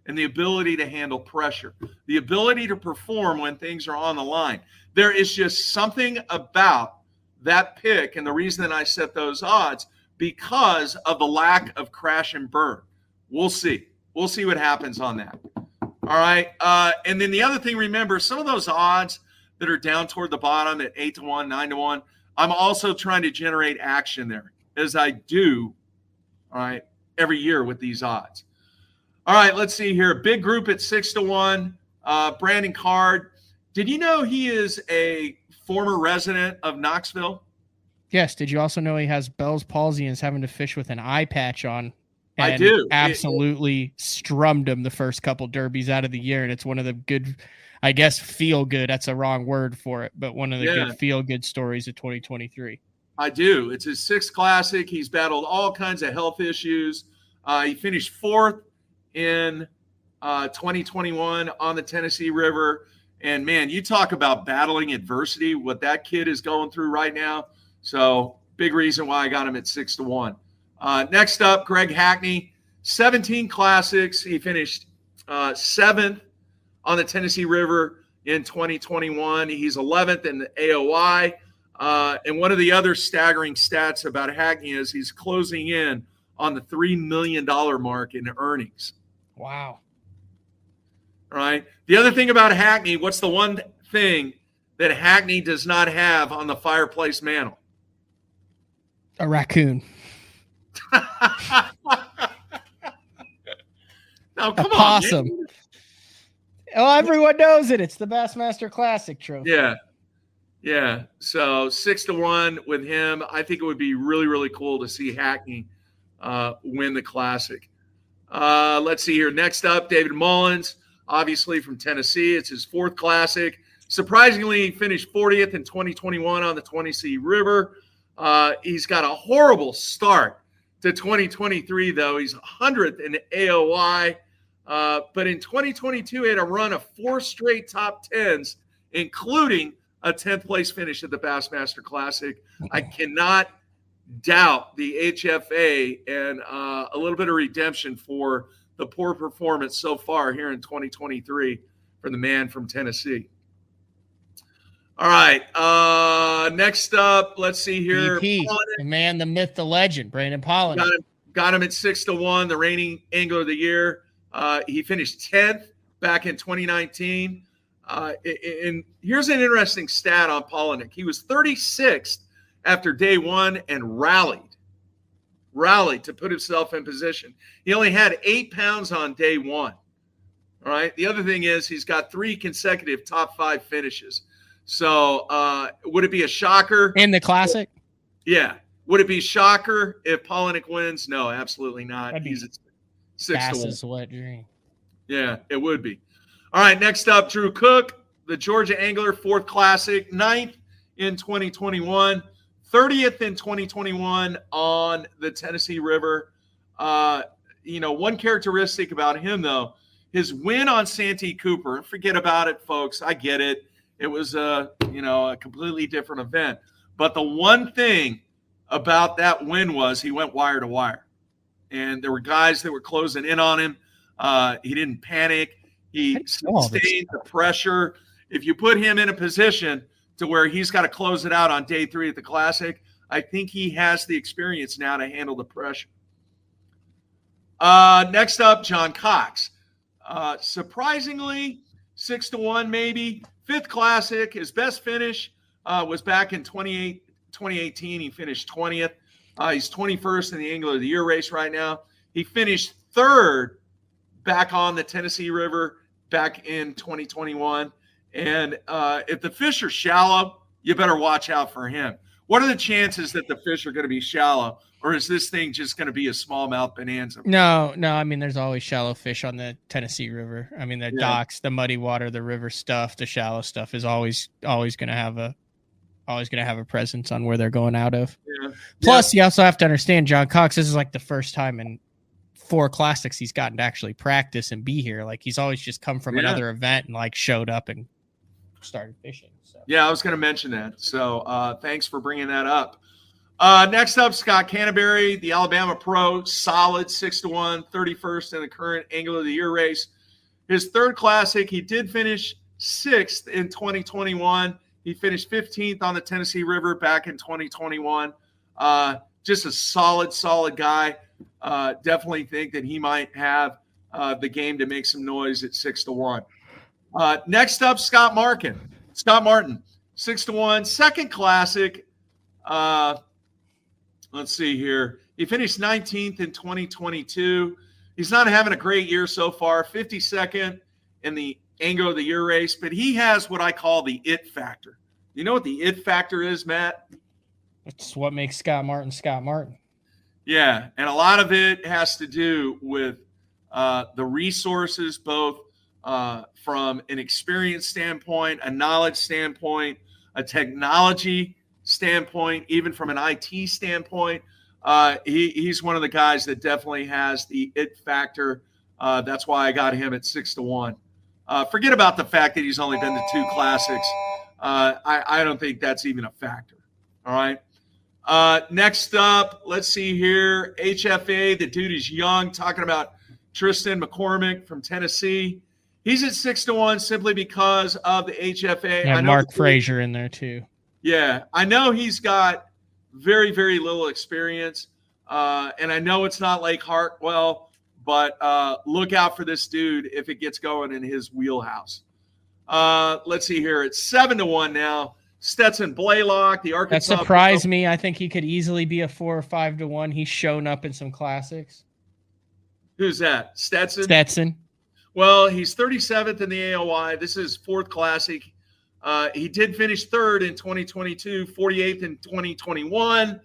and the ability to handle pressure, the ability to perform when things are on the line. There is just something about that pick and the reason that I set those odds because of the lack of crash and burn. We'll see. We'll see what happens on that. All right. And then the other thing, remember, some of those odds that are down toward the bottom at 8-1, 9-1, I'm also trying to generate action there as I do, all right, every year with these odds. All right, let's see here. Big group at 6-1. Brandon Card. Did you know he is a former resident of Knoxville? Yes. Did you also know he has Bell's palsy and is having to fish with an eye patch on? And I do. Absolutely strummed him the first couple derbies out of the year. And it's one of the good, I guess, feel good. That's a wrong word for it, but one of the good feel good stories of 2023. I do. It's his 6th classic. He's battled all kinds of health issues. He finished 4th in 2021 on the Tennessee River. And man, you talk about battling adversity, what that kid is going through right now. So big reason why I got him at 6-1. Next up, Greg Hackney, 17 classics. He finished 7th on the Tennessee River in 2021. He's 11th in the AOI. And one of the other staggering stats about Hackney is he's closing in on the $3 million mark in earnings. Wow. All right. The other thing about Hackney, what's the one thing that Hackney does not have on the fireplace mantle? A raccoon. Now, come a possum. on, oh, everyone knows it. It's the Bassmaster Classic trophy. Yeah. So 6-1 with him. I think it would be really, really cool to see Hackney win the Classic. Let's see here. Next up, David Mullins, obviously from Tennessee. It's his 4th Classic. Surprisingly, he finished 40th in 2021 on the Tennessee River. He's got a horrible start to 2023, though. He's 100th in the AOI. But in 2022, he had a run of 4 straight top 10s, including a 10th place finish at the Bassmaster Classic. I cannot doubt the HFA and a little bit of redemption for the poor performance so far here in 2023 for the man from Tennessee. All right. Next up, let's see here. BP, the man, the myth, the legend, Brandon Polinick. Got him at 6-1, the reigning angler of the year. He finished 10th back in 2019. And here's an interesting stat on Polinick. He was 36th after day 1 and rallied to put himself in position. He only had 8 pounds on day 1. All right. The other thing is he's got 3 consecutive top 5 finishes. So would it be a shocker? In the Classic? Yeah. Would it be a shocker if Polinick wins? No, absolutely not. He's at 6-1. Wet dream. Yeah, it would be. All right, next up, Drew Cook, the Georgia Angler, 4th Classic, 9th in 2021, 30th in 2021 on the Tennessee River. One characteristic about him, though, his win on Santee Cooper, forget about it, folks. I get it. It was a completely different event. But the one thing about that win was he went wire to wire. And there were guys that were closing in on him. He didn't panic. He sustained the pressure. If you put him in a position to where he's got to close it out on day 3 at the Classic. I think he has the experience now to handle the pressure. Next up, John Cox. Surprisingly, 6-1 maybe. 5th Classic. His best finish was back in 2018. He finished 20th. He's 21st in the Angler of the Year race right now. He finished 3rd back on the Tennessee River back in 2021. And if the fish are shallow, you better watch out for him. What are the chances that the fish are going to be shallow, or is this thing just going to be a smallmouth bonanza? No. I mean, there's always shallow fish on the Tennessee River. I mean, the docks, the muddy water, the river stuff, the shallow stuff is always going to have a presence on where they're going out of. Yeah. Plus, you also have to understand, John Cox, this is like the first time in 4 Classics he's gotten to actually practice and be here. Like, he's always just come from another event and like showed up and started fishing. So. Yeah, I was going to mention that. So thanks for bringing that up. Next up, Scott Canterbury, the Alabama pro, solid 6-1, 31st in the current Angler of the Year race. His 3rd Classic, he did finish 6th in 2021. He finished 15th on the Tennessee River back in 2021. Just a solid guy. Definitely think that he might have the game to make some noise at 6-1. Next up, Scott Martin, 6-1, 2nd Classic. Let's see here. He finished 19th in 2022. He's not having a great year so far, 52nd in the Angler of the Year race, but he has what I call the it factor. You know what the it factor is, Matt? It's what makes Scott Martin Scott Martin. Yeah, and a lot of it has to do with the resources, both from an experience standpoint, a knowledge standpoint, a technology standpoint, even from an IT standpoint. He's one of the guys that definitely has the it factor. That's why I got him at 6-1. Forget about the fact that he's only been to 2 Classics. I don't think that's even a factor. All right. Next up, let's see here. HFA, the dude is young, talking about Tristan McCormick from Tennessee. He's at 6-1 simply because of the HFA. Yeah, Mark Frazier in there too. Yeah, I know he's got very, very little experience. And I know it's not Lake Hartwell, but look out for this dude if it gets going in his wheelhouse. Let's see here. It's 7-1 now. Stetson Blaylock, the Arkansas. That surprised me. I think he could easily be a 4 or 5-1. He's shown up in some Classics. Who's that? Stetson? Stetson. Well, he's 37th in the AOY. This is 4th Classic. He did finish 3rd in 2022, 48th in 2021,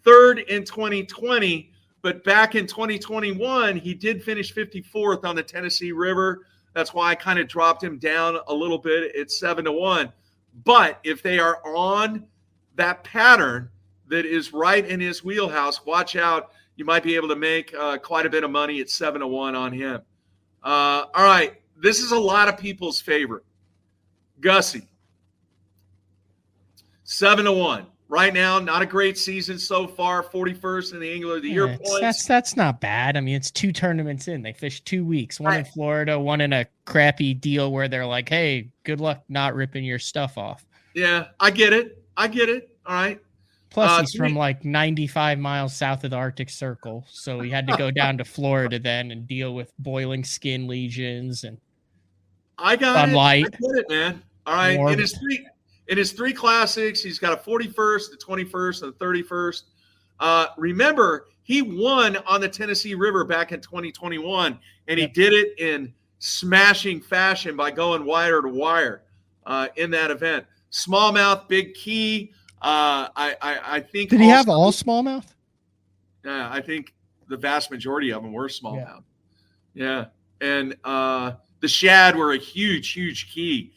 3rd in 2020. But back in 2021, he did finish 54th on the Tennessee River. That's why I kind of dropped him down a little bit at 7-1. But if they are on that pattern that is right in his wheelhouse, watch out. You might be able to make quite a bit of money at 7-1 on him. All right. This is a lot of people's favorite. Gussie. 7-1. Right now, not a great season so far. 41st in the Angler of the Year points. That's not bad. I mean, it's 2 tournaments in. They fished 2 weeks. One in Florida, one in a crappy deal where they're like, hey, good luck not ripping your stuff off. Yeah, I get it. All right. Plus, he's from like 95 miles south of the Arctic Circle. So he had to go down to Florida then and deal with boiling skin lesions and sunlight. I get it, man. All right. In his 3 Classics, he's got a 41st, a 21st, and a 31st. Remember, he won on the Tennessee River back in 2021, and he did it in smashing fashion by going wire to wire in that event. Smallmouth, big key. I think. Did he have all smallmouth? Yeah, I think the vast majority of them were smallmouth. Yeah. And the shad were a huge, huge key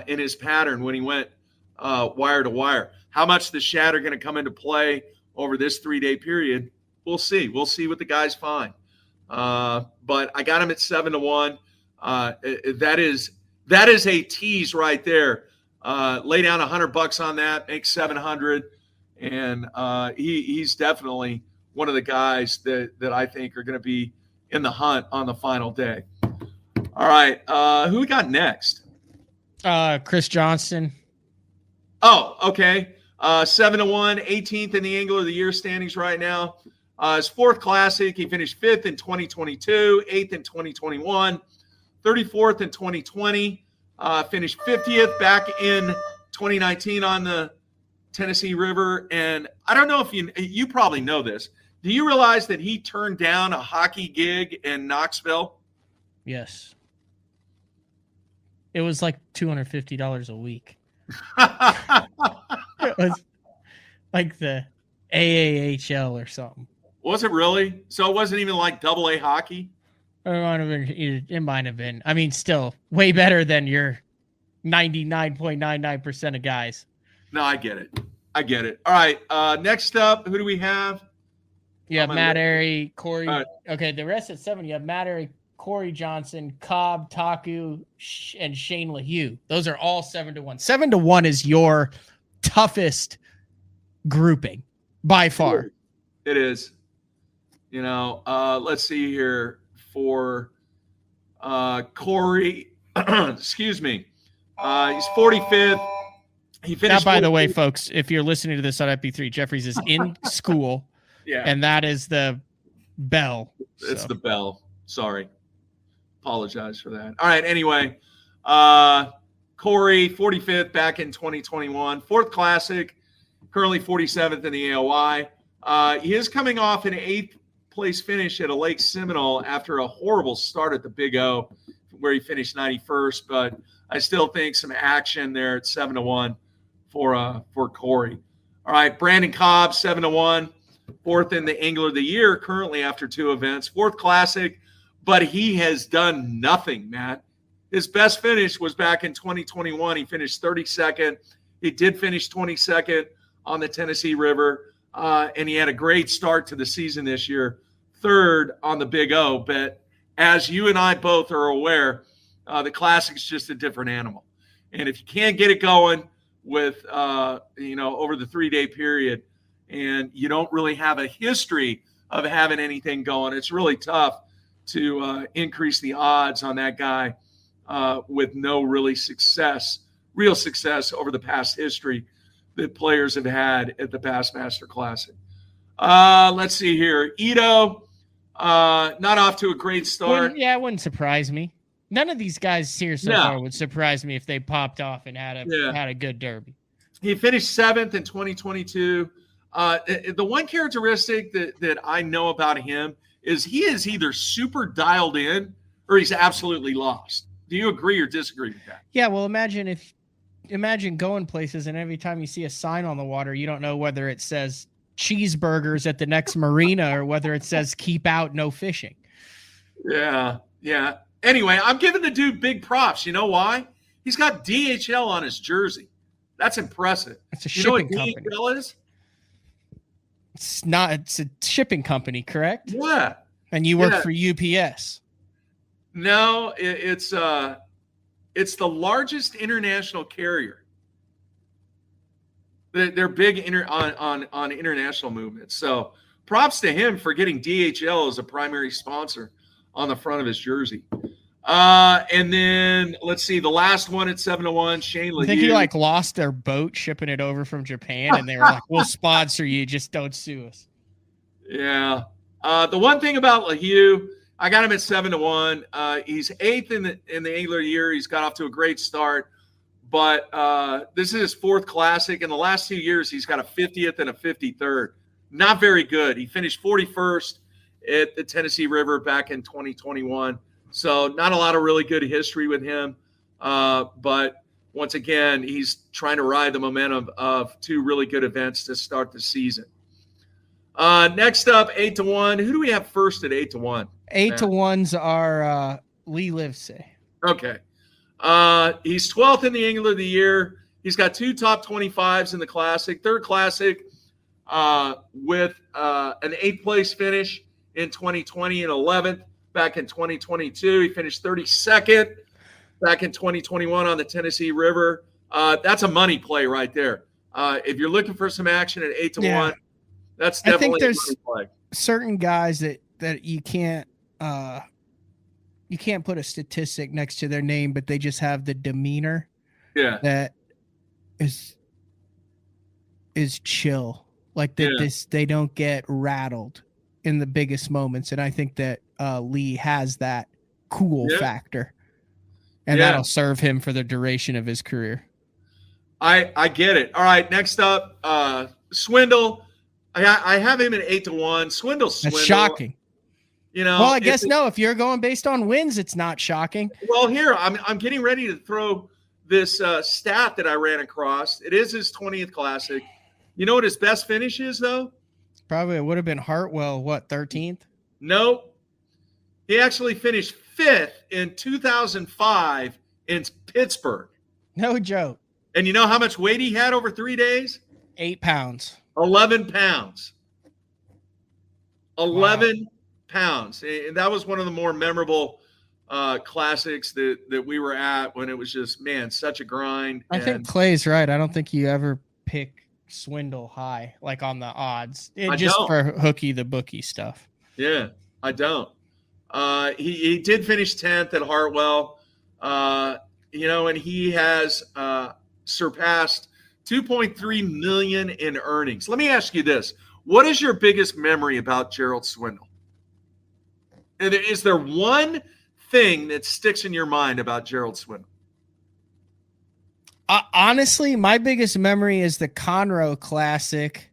in his pattern when he went wire to wire. How much the shad are going to come into play over this 3-day period, we'll see. We'll see what the guys find. But I got him at 7-1. That is a tease right there. Lay down $100 on that, make 700, and he's definitely one of the guys that I think are going to be in the hunt on the final day. All right, who we got next? Chris Johnston. Oh, okay. 7-1, 18th in the Angler of the Year standings right now. His fourth Classic, he finished 5th in 2022, 8th in 2021, 34th in 2020, finished 50th back in 2019 on the Tennessee River. And I don't know if you probably know this. Do you realize that he turned down a hockey gig in Knoxville? Yes. It was like $250 a week. It was like the AAHL or something. Was it really? So it wasn't even like AA hockey? It might have been. I mean, still way better than your 99.99% of guys. No, I get it. All right. Next up, who do we have? You have Matt Airy, Corey. Okay, the rest at 7. You have Matt Airy, Corey Johnson, Cobb, Taku, and Shane LaHue. Those are all 7-1. 7-1 is your toughest grouping by far. It is. Let's see here for Corey. Excuse me. He's 45th. He finished. Now, by the way, folks, if you're listening to this on MP3, Jeffries is in school. Yeah. And that is the bell. It's the bell. Sorry. Apologize for that. All right. Anyway, Corey, 45th back in 2021. Fourth Classic, currently 47th in the AOI. He is coming off an 8th place finish at a Lake Seminole after a horrible start at the Big O, where he finished 91st. But I still think some action there at 7-1 for Corey. All right, Brandon Cobb, 7-1, 4th in the Angler of the Year currently after 2 events. 4th Classic, but he has done nothing, Matt. His best finish was back in 2021. He finished 32nd. He did finish 22nd on the Tennessee River, and he had a great start to the season this year, 3rd on the Big O. But as you and I both are aware, the Classic's just a different animal. And if you can't get it going with, over the 3-day period, and you don't really have a history of having anything going, it's really tough to increase the odds on that guy with no real success over the past history that players have had at the BASSMASTER Classic. Let's see here. Ito, not off to a great start. It wouldn't surprise me. None of these guys here so far would surprise me if they popped off and had a good derby. He finished 7th in 2022. The one characteristic that I know about him is he is either super dialed in or he's absolutely lost. Do you agree or disagree with that? Yeah, well, imagine going places and every time you see a sign on the water, you don't know whether it says cheeseburgers at the next marina or whether it says keep out, no fishing. Yeah. Anyway, I'm giving the dude big props. You know why? He's got DHL on his jersey. That's impressive. It's a shipping company. DHL is? It's a shipping company, correct? Yeah. And you work for UPS. No, it's the largest international carrier. They're big on international movements. So props to him for getting DHL as a primary sponsor on the front of his jersey. And then let's see, the last one at 7-1, Shane LaHue. I think he lost their boat shipping it over from Japan, and they were like, "We'll sponsor you, just don't sue us." Yeah. The one thing about LaHue, I got him at 7-1. He's 8th in the Angler Year. He's got off to a great start, but this is his 4th Classic. In the last 2 years, he's got a 50th and a 53rd. Not very good. He finished 41st at the Tennessee River back in 2021. So not a lot of really good history with him. But once again, he's trying to ride the momentum of 2 really good events to start the season. Next up, 8-1. Who do we have first at 8-1? 8-1s are Lee Livesey. Okay. He's 12th in the Angler of the Year. He's got 2 top 25s in the Classic. 3rd Classic with an 8th place finish in 2020 and 11th. Back in 2022, he finished 32nd. Back in 2021 on the Tennessee River. That's a money play right there. If you're looking for some action at 8-1, that's definitely I think there's a money play. Certain guys that you can't put a statistic next to their name, but they just have the demeanor that is is chill. Like that, Yeah. they don't get rattled in the biggest moments, and I think that Lee has that cool Yeah. factor, and Yeah. that'll serve him for the duration of his career. I get it. All right, next up, Swindle. I have him at 8-1. Swindle. That's shocking. You know, Well, I guess no. If you're going based on wins, it's not shocking. Well, here I'm getting ready to throw this stat that I ran across. It is his 20th Classic. You know what his best finish is, though? Probably it would have been Hartwell. What, 13th? Nope. He actually finished 5th in 2005 in Pittsburgh. No joke. And you know how much weight he had over 3 days? 8 pounds. 11 pounds. 11 pounds. And that was one of the more memorable classics that we were at when it was just, man, such a grind. I think Clay's right. I don't think you ever pick Swindle high, like on the odds. Just for hooky the bookie stuff. Yeah, I don't. He did finish 10th at Hartwell. And he has surpassed 2.3 million in earnings. Let me ask you this. What is your biggest memory about Gerald Swindle? Is there one thing that sticks in your mind about Gerald Swindle? Honestly, my biggest memory is the Conroe Classic.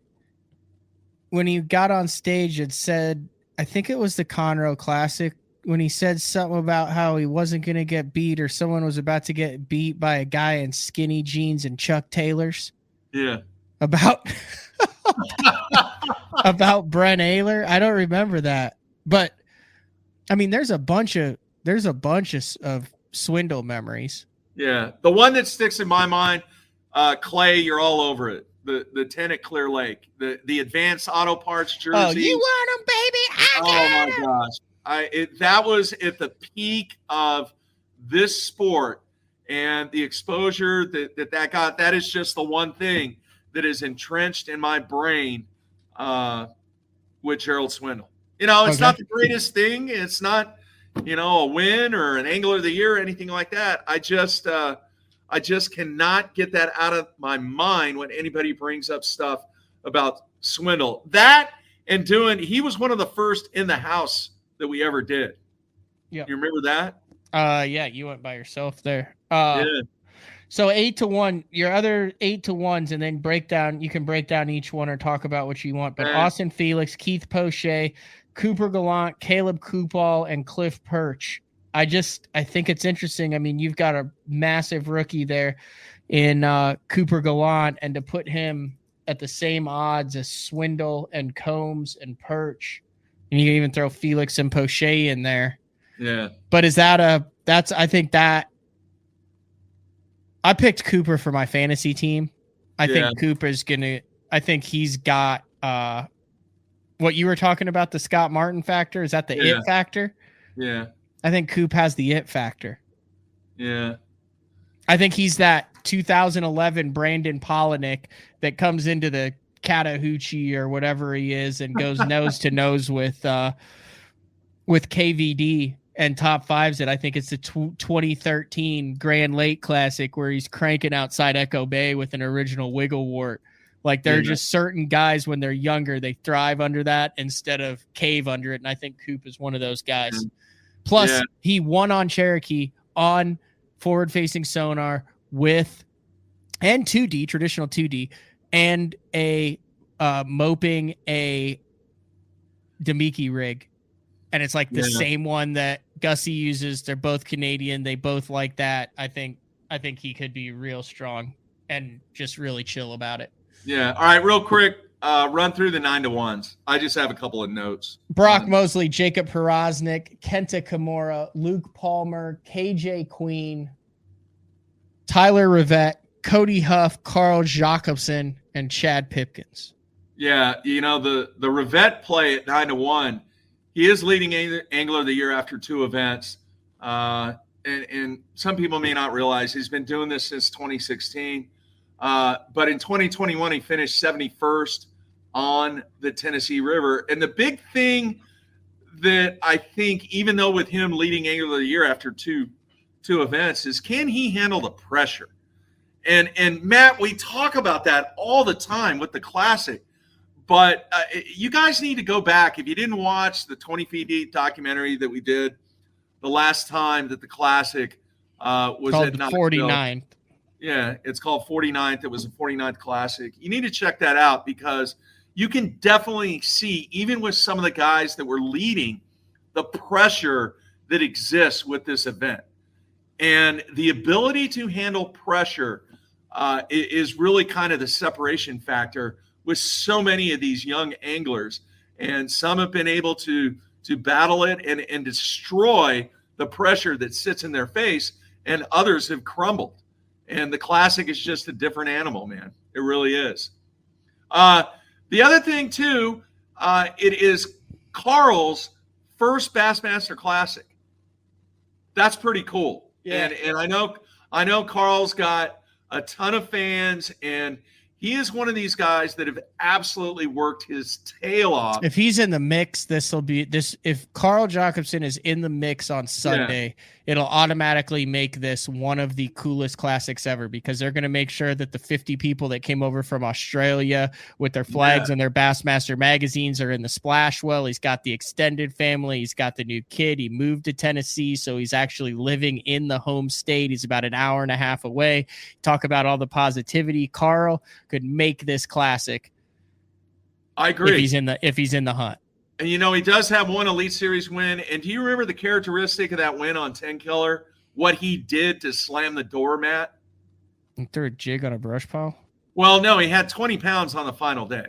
When he got on stage and said, I think it was the Conroe Classic, when he said something about how he wasn't going to get beat or someone was about to get beat by a guy in skinny jeans and Chuck Taylors. Yeah. About Brent Ayler. I don't remember that. But I mean, there's a bunch of Swindle memories. Yeah. The one that sticks in my mind, Clay, you're all over it. The 10 at Clear Lake, the advanced auto parts jersey. Oh, you want them, baby? I got 'em. Gosh. That was at the peak of this sport and the exposure that got. That is just the one thing that is entrenched in my brain with Gerald Swindle. It's not the greatest thing. It's not, a win or an Angler of the Year or anything like that. I just cannot get that out of my mind when anybody brings up stuff about Swindle. That and he was one of the first in the house that we ever did. Yeah. You remember that? Yeah, you went by yourself there. Yeah. So 8-1, your other 8-1s, and then you can break down each one or talk about what you want. But Austin Felix, Keith Poche, Cooper Gallant, Caleb Coupal, and Cliff Perch. I think it's interesting. I mean, you've got a massive rookie there in Cooper Gallant, and to put him at the same odds as Swindle and Combs and Perch, and you can even throw Felix and Poche in there. Yeah. But I picked Cooper for my fantasy team. I think he's got what you were talking about, the Scott Martin factor. Is that the it factor? Yeah. I think Coop has the it factor. Yeah. I think he's that 2011 Brandon Polinick that comes into the Chattahoochee or whatever he is and goes nose to nose with KVD and top fives it. I think it's the 2013 Grand Lake Classic where he's cranking outside Echo Bay with an original wiggle wart. Like there are just certain guys when they're younger, they thrive under that instead of cave under it. And I think Coop is one of those guys. Plus, he won on Cherokee on forward-facing sonar and 2D, traditional 2D, and a moping a Demiki rig. And it's like the same one that Gussie uses. They're both Canadian. They both like that. I think he could be real strong and just really chill about it. Yeah. All right, real quick. Run through the 9-1s. I just have a couple of notes. Brock Mosley, Jacob Perosnik, Kenta Kimura, Luke Palmer, KJ Queen, Tyler Rivette, Cody Huff, Carl Jacobson, and Chad Pipkins. Yeah, the Rivette play at 9-1. He is leading Angler of the Year after 2 events. And some people may not realize he's been doing this since 2016. But in 2021, he finished 71st on the Tennessee River. And the big thing that I think, even though with him leading Angler of the Year after two events, is can he handle the pressure? And Matt, we talk about that all the time with the Classic. But you guys need to go back. If you didn't watch the 20 Feet Deep documentary that we did the last time that the Classic was called at 49th. Yeah, it's called 49th. It was a 49th Classic. You need to check that out because you can definitely see, even with some of the guys that were leading, the pressure that exists with this event. And the ability to handle pressure is really kind of the separation factor with so many of these young anglers. And some have been able to battle it and destroy the pressure that sits in their face, and others have crumbled. And the Classic is just a different animal, man. It really is. The other thing, too, it is Carl's first Bassmaster Classic. That's pretty cool. Yeah. And I know Carl's got a ton of fans, and he is one of these guys that have absolutely worked his tail off. If he's in the mix, if Carl Jacobson is in the mix on Sunday, it'll automatically make this one of the coolest classics ever, because they're going to make sure that the 50 people that came over from Australia with their flags and their Bassmaster magazines are in the splash well. He's got the extended family. He's got the new kid. He moved to Tennessee, so he's actually living in the home state. He's about an hour and a half away. Talk about all the positivity. Carl could make this classic. I agree. If he's in the hunt. And, you know, he does have one Elite Series win. And do you remember the characteristic of that win on 10 Killer? What he did to slam the door, Matt? He threw a jig on a brush pile? Well, no, he had 20 pounds on the final day.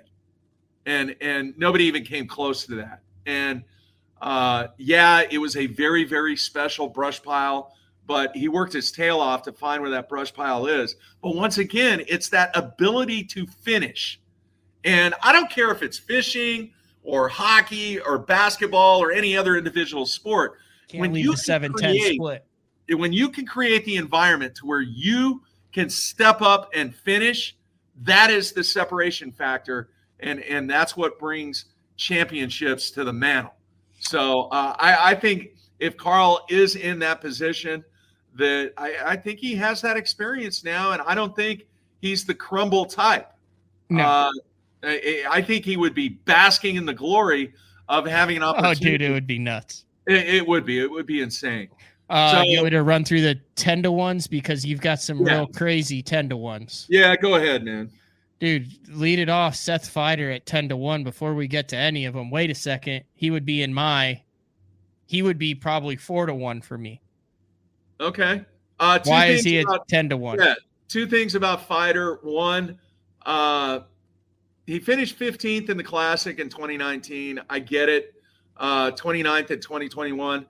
And nobody even came close to that. And, it was a very, very special brush pile. But he worked his tail off to find where that brush pile is. But once again, it's that ability to finish. And I don't care if it's fishing or hockey or basketball or any other individual sport. Can't leave the 7-10 split. When you can create the environment to where you can step up and finish, that is the separation factor. And that's what brings championships to the mantle. So I think if Carl is in that position, that I think he has that experience now, and I don't think he's the crumble type. No. I think he would be basking in the glory of having an opportunity. Oh, dude, it would be nuts. It would be. It would be insane. You want to run through the 10-to-1s because you've got some real crazy 10-to-1s. Yeah, go ahead, man. Dude, lead it off. Seth Feider at 10-to-1 before we get to any of them. Wait a second. He would be probably 4-to-1 for me. Okay. Why is he at 10-to-1? Yeah, two things about Feider. One, he finished 15th in the Classic in 2019. I get it. 29th in 2021.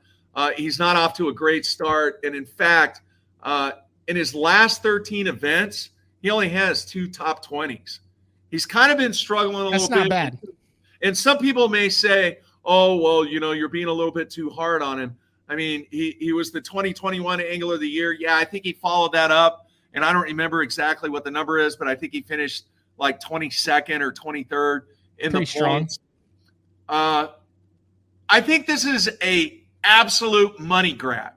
He's not off to a great start. And in fact, in his last 13 events, he only has 2 top 20s. He's kind of been struggling a little bit. That's not bad. And some people may say, oh, well, you're being a little bit too hard on him. I mean, he was the 2021 Angler of the Year. Yeah, I think he followed that up. And I don't remember exactly what the number is, but I think he finished like 22nd or 23rd in the points. I think this is a absolute money grab.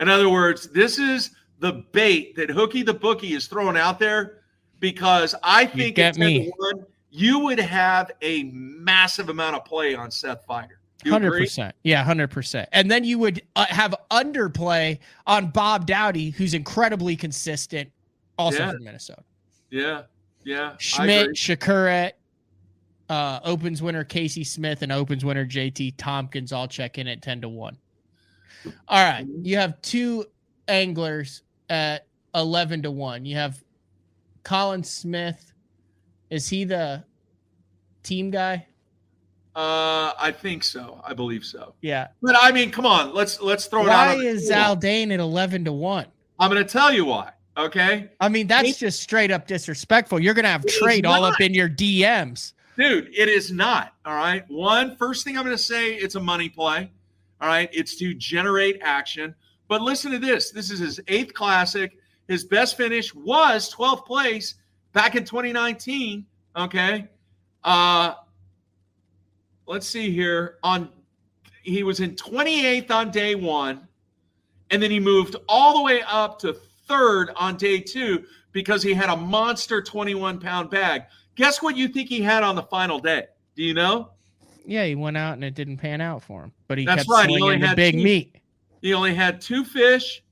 In other words, this is the bait that Hookie the Bookie is throwing out there, because I think at 10-to-1, you would have a massive amount of play on Seth Feider. 100%. Yeah, 100%. And then you would have underplay on Bob Dowdy, who's incredibly consistent, also from Minnesota. Yeah. Schmidt, Shakuret, Opens winner Casey Smith, and Opens winner JT Tompkins all check in at 10-to-1. All right. You have 2 anglers at 11-to-1. You have Colin Smith. Is he the team guy? I think so. I believe so. Yeah. But I mean, come on, let's throw it out. Why is Zaldain at 11-to-1? I'm going to tell you why. Okay. I mean, that's just straight up disrespectful. You're going to have trade all up in your DMs. Dude, it is not. All right. First thing I'm going to say, it's a money play. All right. It's to generate action. But listen to this. This is his 8th Classic. His best finish was 12th place back in 2019. Okay. Let's see here. He was in 28th on day 1, and then he moved all the way up to 3rd on day 2 because he had a monster 21-pound bag. Guess what you think he had on the final day? Do you know? Yeah, he went out and it didn't pan out for him, but he That's kept right. He slinging only the had big meat. He only had 2 fish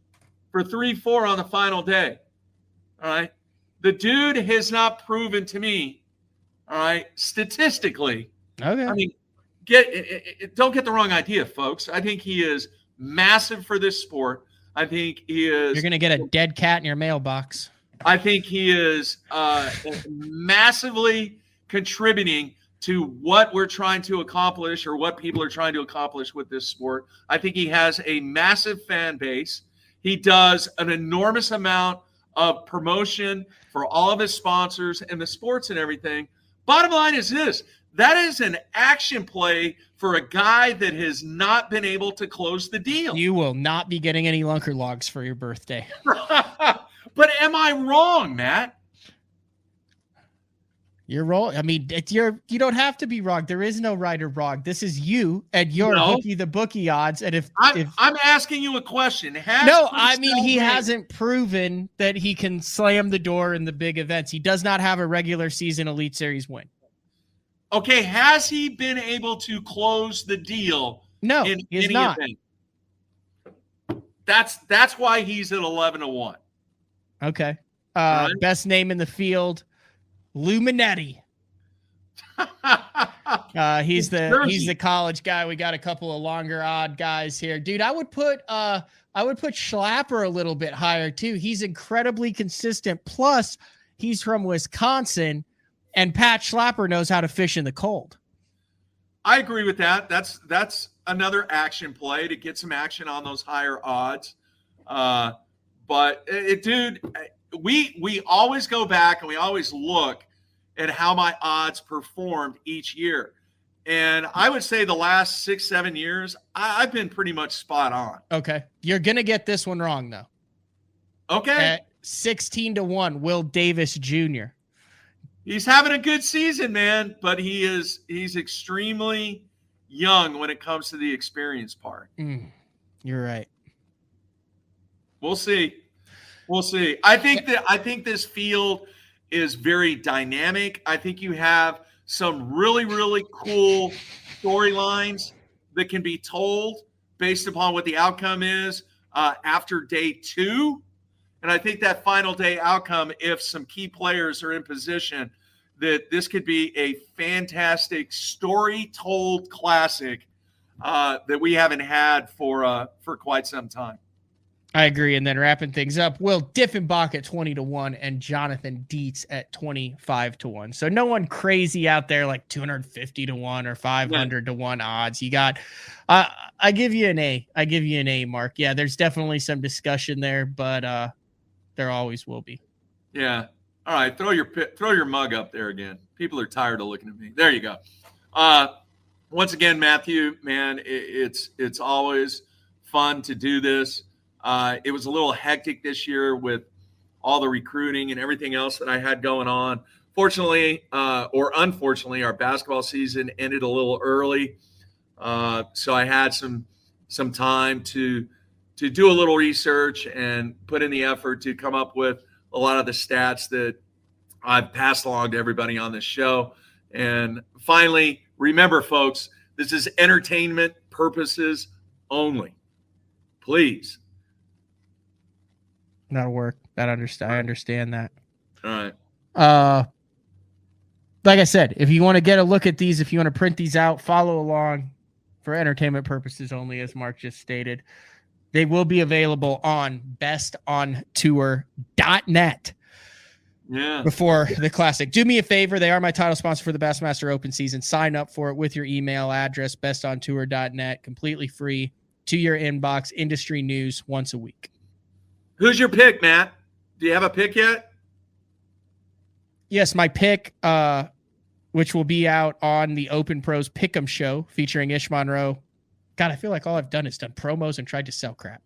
for 3-4 on the final day. All right. The dude has not proven to me, all right, statistically. Okay. I mean, don't get the wrong idea, folks. I think he is massive for this sport. I think he is. You're going to get a dead cat in your mailbox. I think he is massively contributing to what we're trying to accomplish or what people are trying to accomplish with this sport. I think he has a massive fan base. He does an enormous amount of promotion for all of his sponsors and the sports and everything. Bottom line is this. That is an action play for a guy that has not been able to close the deal. You will not be getting any lunker logs for your birthday. But am I wrong, Matt? You're wrong. I mean, you don't have to be wrong. There is no right or wrong. This is you and your hooky the bookie odds. And if I'm asking you a question, he hasn't proven that he can slam the door in the big events. He does not have a regular season Elite Series win. Okay, has he been able to close the deal? No, he's not. Event? That's why he's at 11-1. Okay. Best name in the field, Luminetti. He's the college guy. We got a couple of longer odd guys here. Dude, I would put Schlapper a little bit higher too. He's incredibly consistent. Plus, he's from Wisconsin, and Pat Schlapper knows how to fish in the cold. I agree with that. That's another action play to get some action on those higher odds. But dude, we always go back and we always look at how my odds performed each year. And I would say the last 6-7 years, I've been pretty much spot on. Okay. You're going to get this one wrong, though. Okay. At 16-1, Will Davis Jr. He's having a good season, man, but he's extremely young when it comes to the experience part. You're right. We'll see. I think this field is very dynamic. I think you have some really, really cool storylines that can be told based upon what the outcome is after day 2. And I think that final day outcome, if some key players are in position, that this could be a fantastic story-told classic that we haven't had for quite some time. I agree. And then wrapping things up, Will Diffenbach at 20-1 and Jonathan Dietz at 25-1. So no one crazy out there like 250-1 or 500-1 odds. You got, I give you an A. I give you an A, Mark. Yeah, there's definitely some discussion there, but there always will be. Yeah. All right. Throw your mug up there again. People are tired of looking at me. There you go. Once again, Matthew, man, it's always fun to do this. It was a little hectic this year with all the recruiting and everything else that I had going on. Fortunately, or unfortunately, our basketball season ended a little early. So I had some time to do a little research and put in the effort to come up with a lot of the stats that I've passed along to everybody on this show. And finally, remember, folks, this is entertainment purposes only. Please. That'll work. I understand that. All right. Like I said, if you want to get a look at these, if you want to print these out, follow along for entertainment purposes only, as Mark just stated. They will be available on bestontour.net. Yeah. Before the Classic. Do me a favor. They are my title sponsor for the Bassmaster Open season. Sign up for it with your email address, bestontour.net, completely free to your inbox. Industry news once a week. Who's your pick, Matt? Do you have a pick yet? Yes, my pick, which will be out on the Open Pros Pick'em show featuring Ish Monroe. God, I feel like all I've done is done promos and tried to sell crap.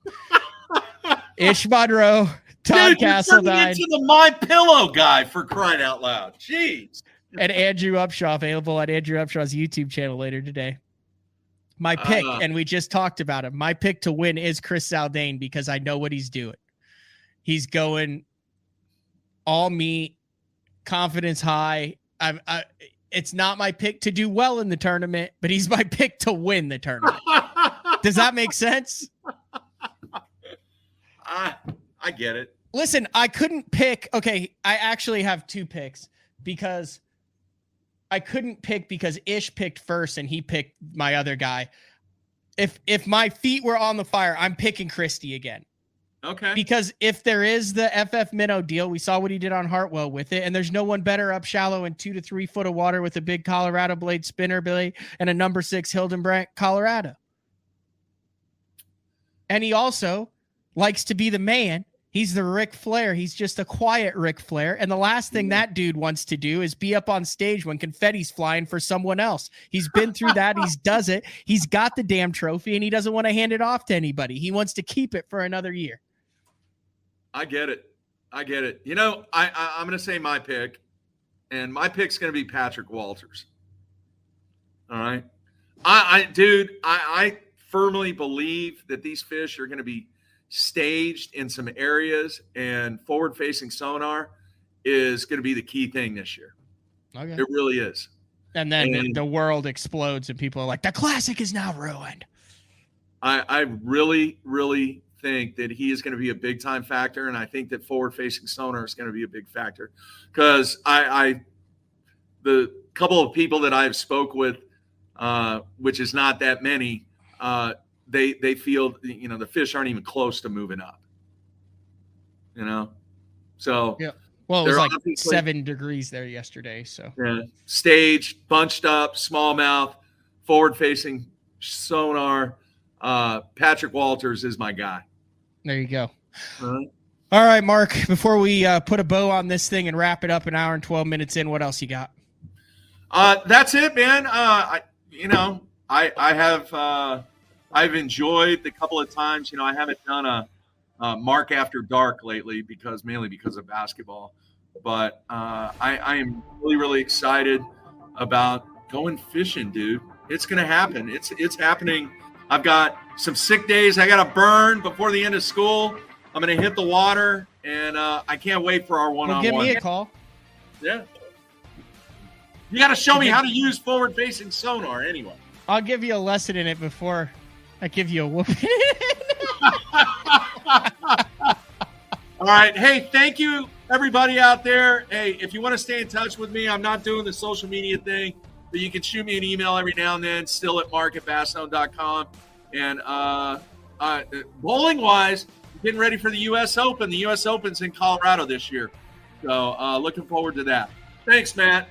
Ish Monroe, Todd Castledine. Into the My Pillow guy, for crying out loud. Jeez. And Andrew Upshaw, available at Andrew Upshaw's YouTube channel later today. My pick, and we just talked about him, my pick to win is Chris Zaldain because I know what he's doing. He's going all meat, confidence high. It's not my pick to do well in the tournament, but he's my pick to win the tournament. Does that make sense? I get it. Listen, I couldn't pick. Okay, I actually have 2 picks because I couldn't pick because Ish picked first and he picked my other guy. If my feet were on the fire, I'm picking Christie again. Okay. Because if there is the FF Minnow deal, we saw what he did on Hartwell with it, and there's no one better up shallow in 2 to 3 foot of water with a big Colorado blade spinner blade and a number 6 Hildenbrandt Colorado. And he also likes to be the man. He's the Ric Flair. He's just a quiet Ric Flair. And the last thing that dude wants to do is be up on stage when confetti's flying for someone else. He's been through that. He does it. He's got the damn trophy, and he doesn't want to hand it off to anybody. He wants to keep it for another year. I get it. I'm going to say my pick, and my pick's going to be Patrick Walters. All right. I firmly believe that these fish are going to be staged in some areas, and forward-facing sonar is going to be the key thing this year. Okay. It really is. And then the world explodes, and people are like, the Classic is now ruined. I really, really think that he is going to be a big time factor, and I think that forward-facing sonar is going to be a big factor because the couple of people that I've spoke with, which is not that many, they feel the fish aren't even close to moving up. So yeah. Well, it was like 7 degrees there yesterday. So yeah, staged, bunched up, smallmouth, forward-facing sonar. Patrick Walters is my guy. There you go. All right, Mark, before we put a bow on this thing and wrap it up an hour and 12 minutes in, what else you got? That's it, man. I've enjoyed the couple of times, I haven't done a Mark After Dark lately mainly because of basketball, but I am really, really excited about going fishing, dude. It's going to happen. It's happening. I've got some sick days I got to burn before the end of school. I'm going to hit the water, and I can't wait for our one-on-one. Give me a call. Yeah. You got to show me how to use forward-facing sonar anyway. I'll give you a lesson in it before I give you a whooping. All right. Hey, thank you, everybody out there. Hey, if you want to stay in touch with me, I'm not doing the social media thing, but you can shoot me an email every now and then, still at mark@basszone.com. And bowling-wise, getting ready for the U.S. Open. The U.S. Open's in Colorado this year. So looking forward to that. Thanks, Matt.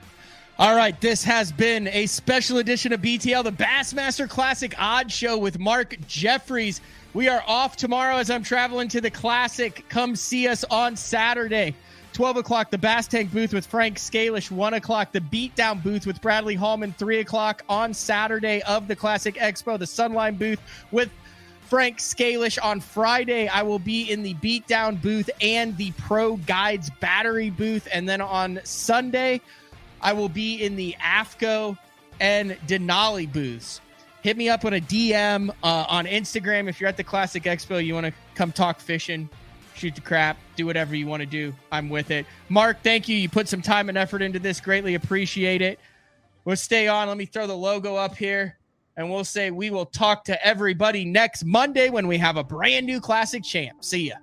All right, this has been a special edition of BTL, the Bassmaster Classic Odd Show with Mark Jeffries. We are off tomorrow as I'm traveling to the Classic. Come see us on Saturday. 12 o'clock, the Bass Tank booth with Frank Scalish. 1 o'clock, the Beatdown booth with Bradley Hallman. 3 o'clock on Saturday of the Classic Expo, the Sunline booth with Frank Scalish. On Friday, I will be in the Beatdown booth and the Pro Guides battery booth. And then on Sunday, I will be in the AFCO and Denali booths. Hit me up on a DM on Instagram if you're at the Classic Expo. You want to come talk fishing, shoot the crap, do whatever you want to do. I'm with it. Mark, thank you. You put some time and effort into this. Greatly appreciate it. We'll stay on. Let me throw the logo up here, and we'll say we will talk to everybody next Monday when we have a brand new Classic champ. See ya.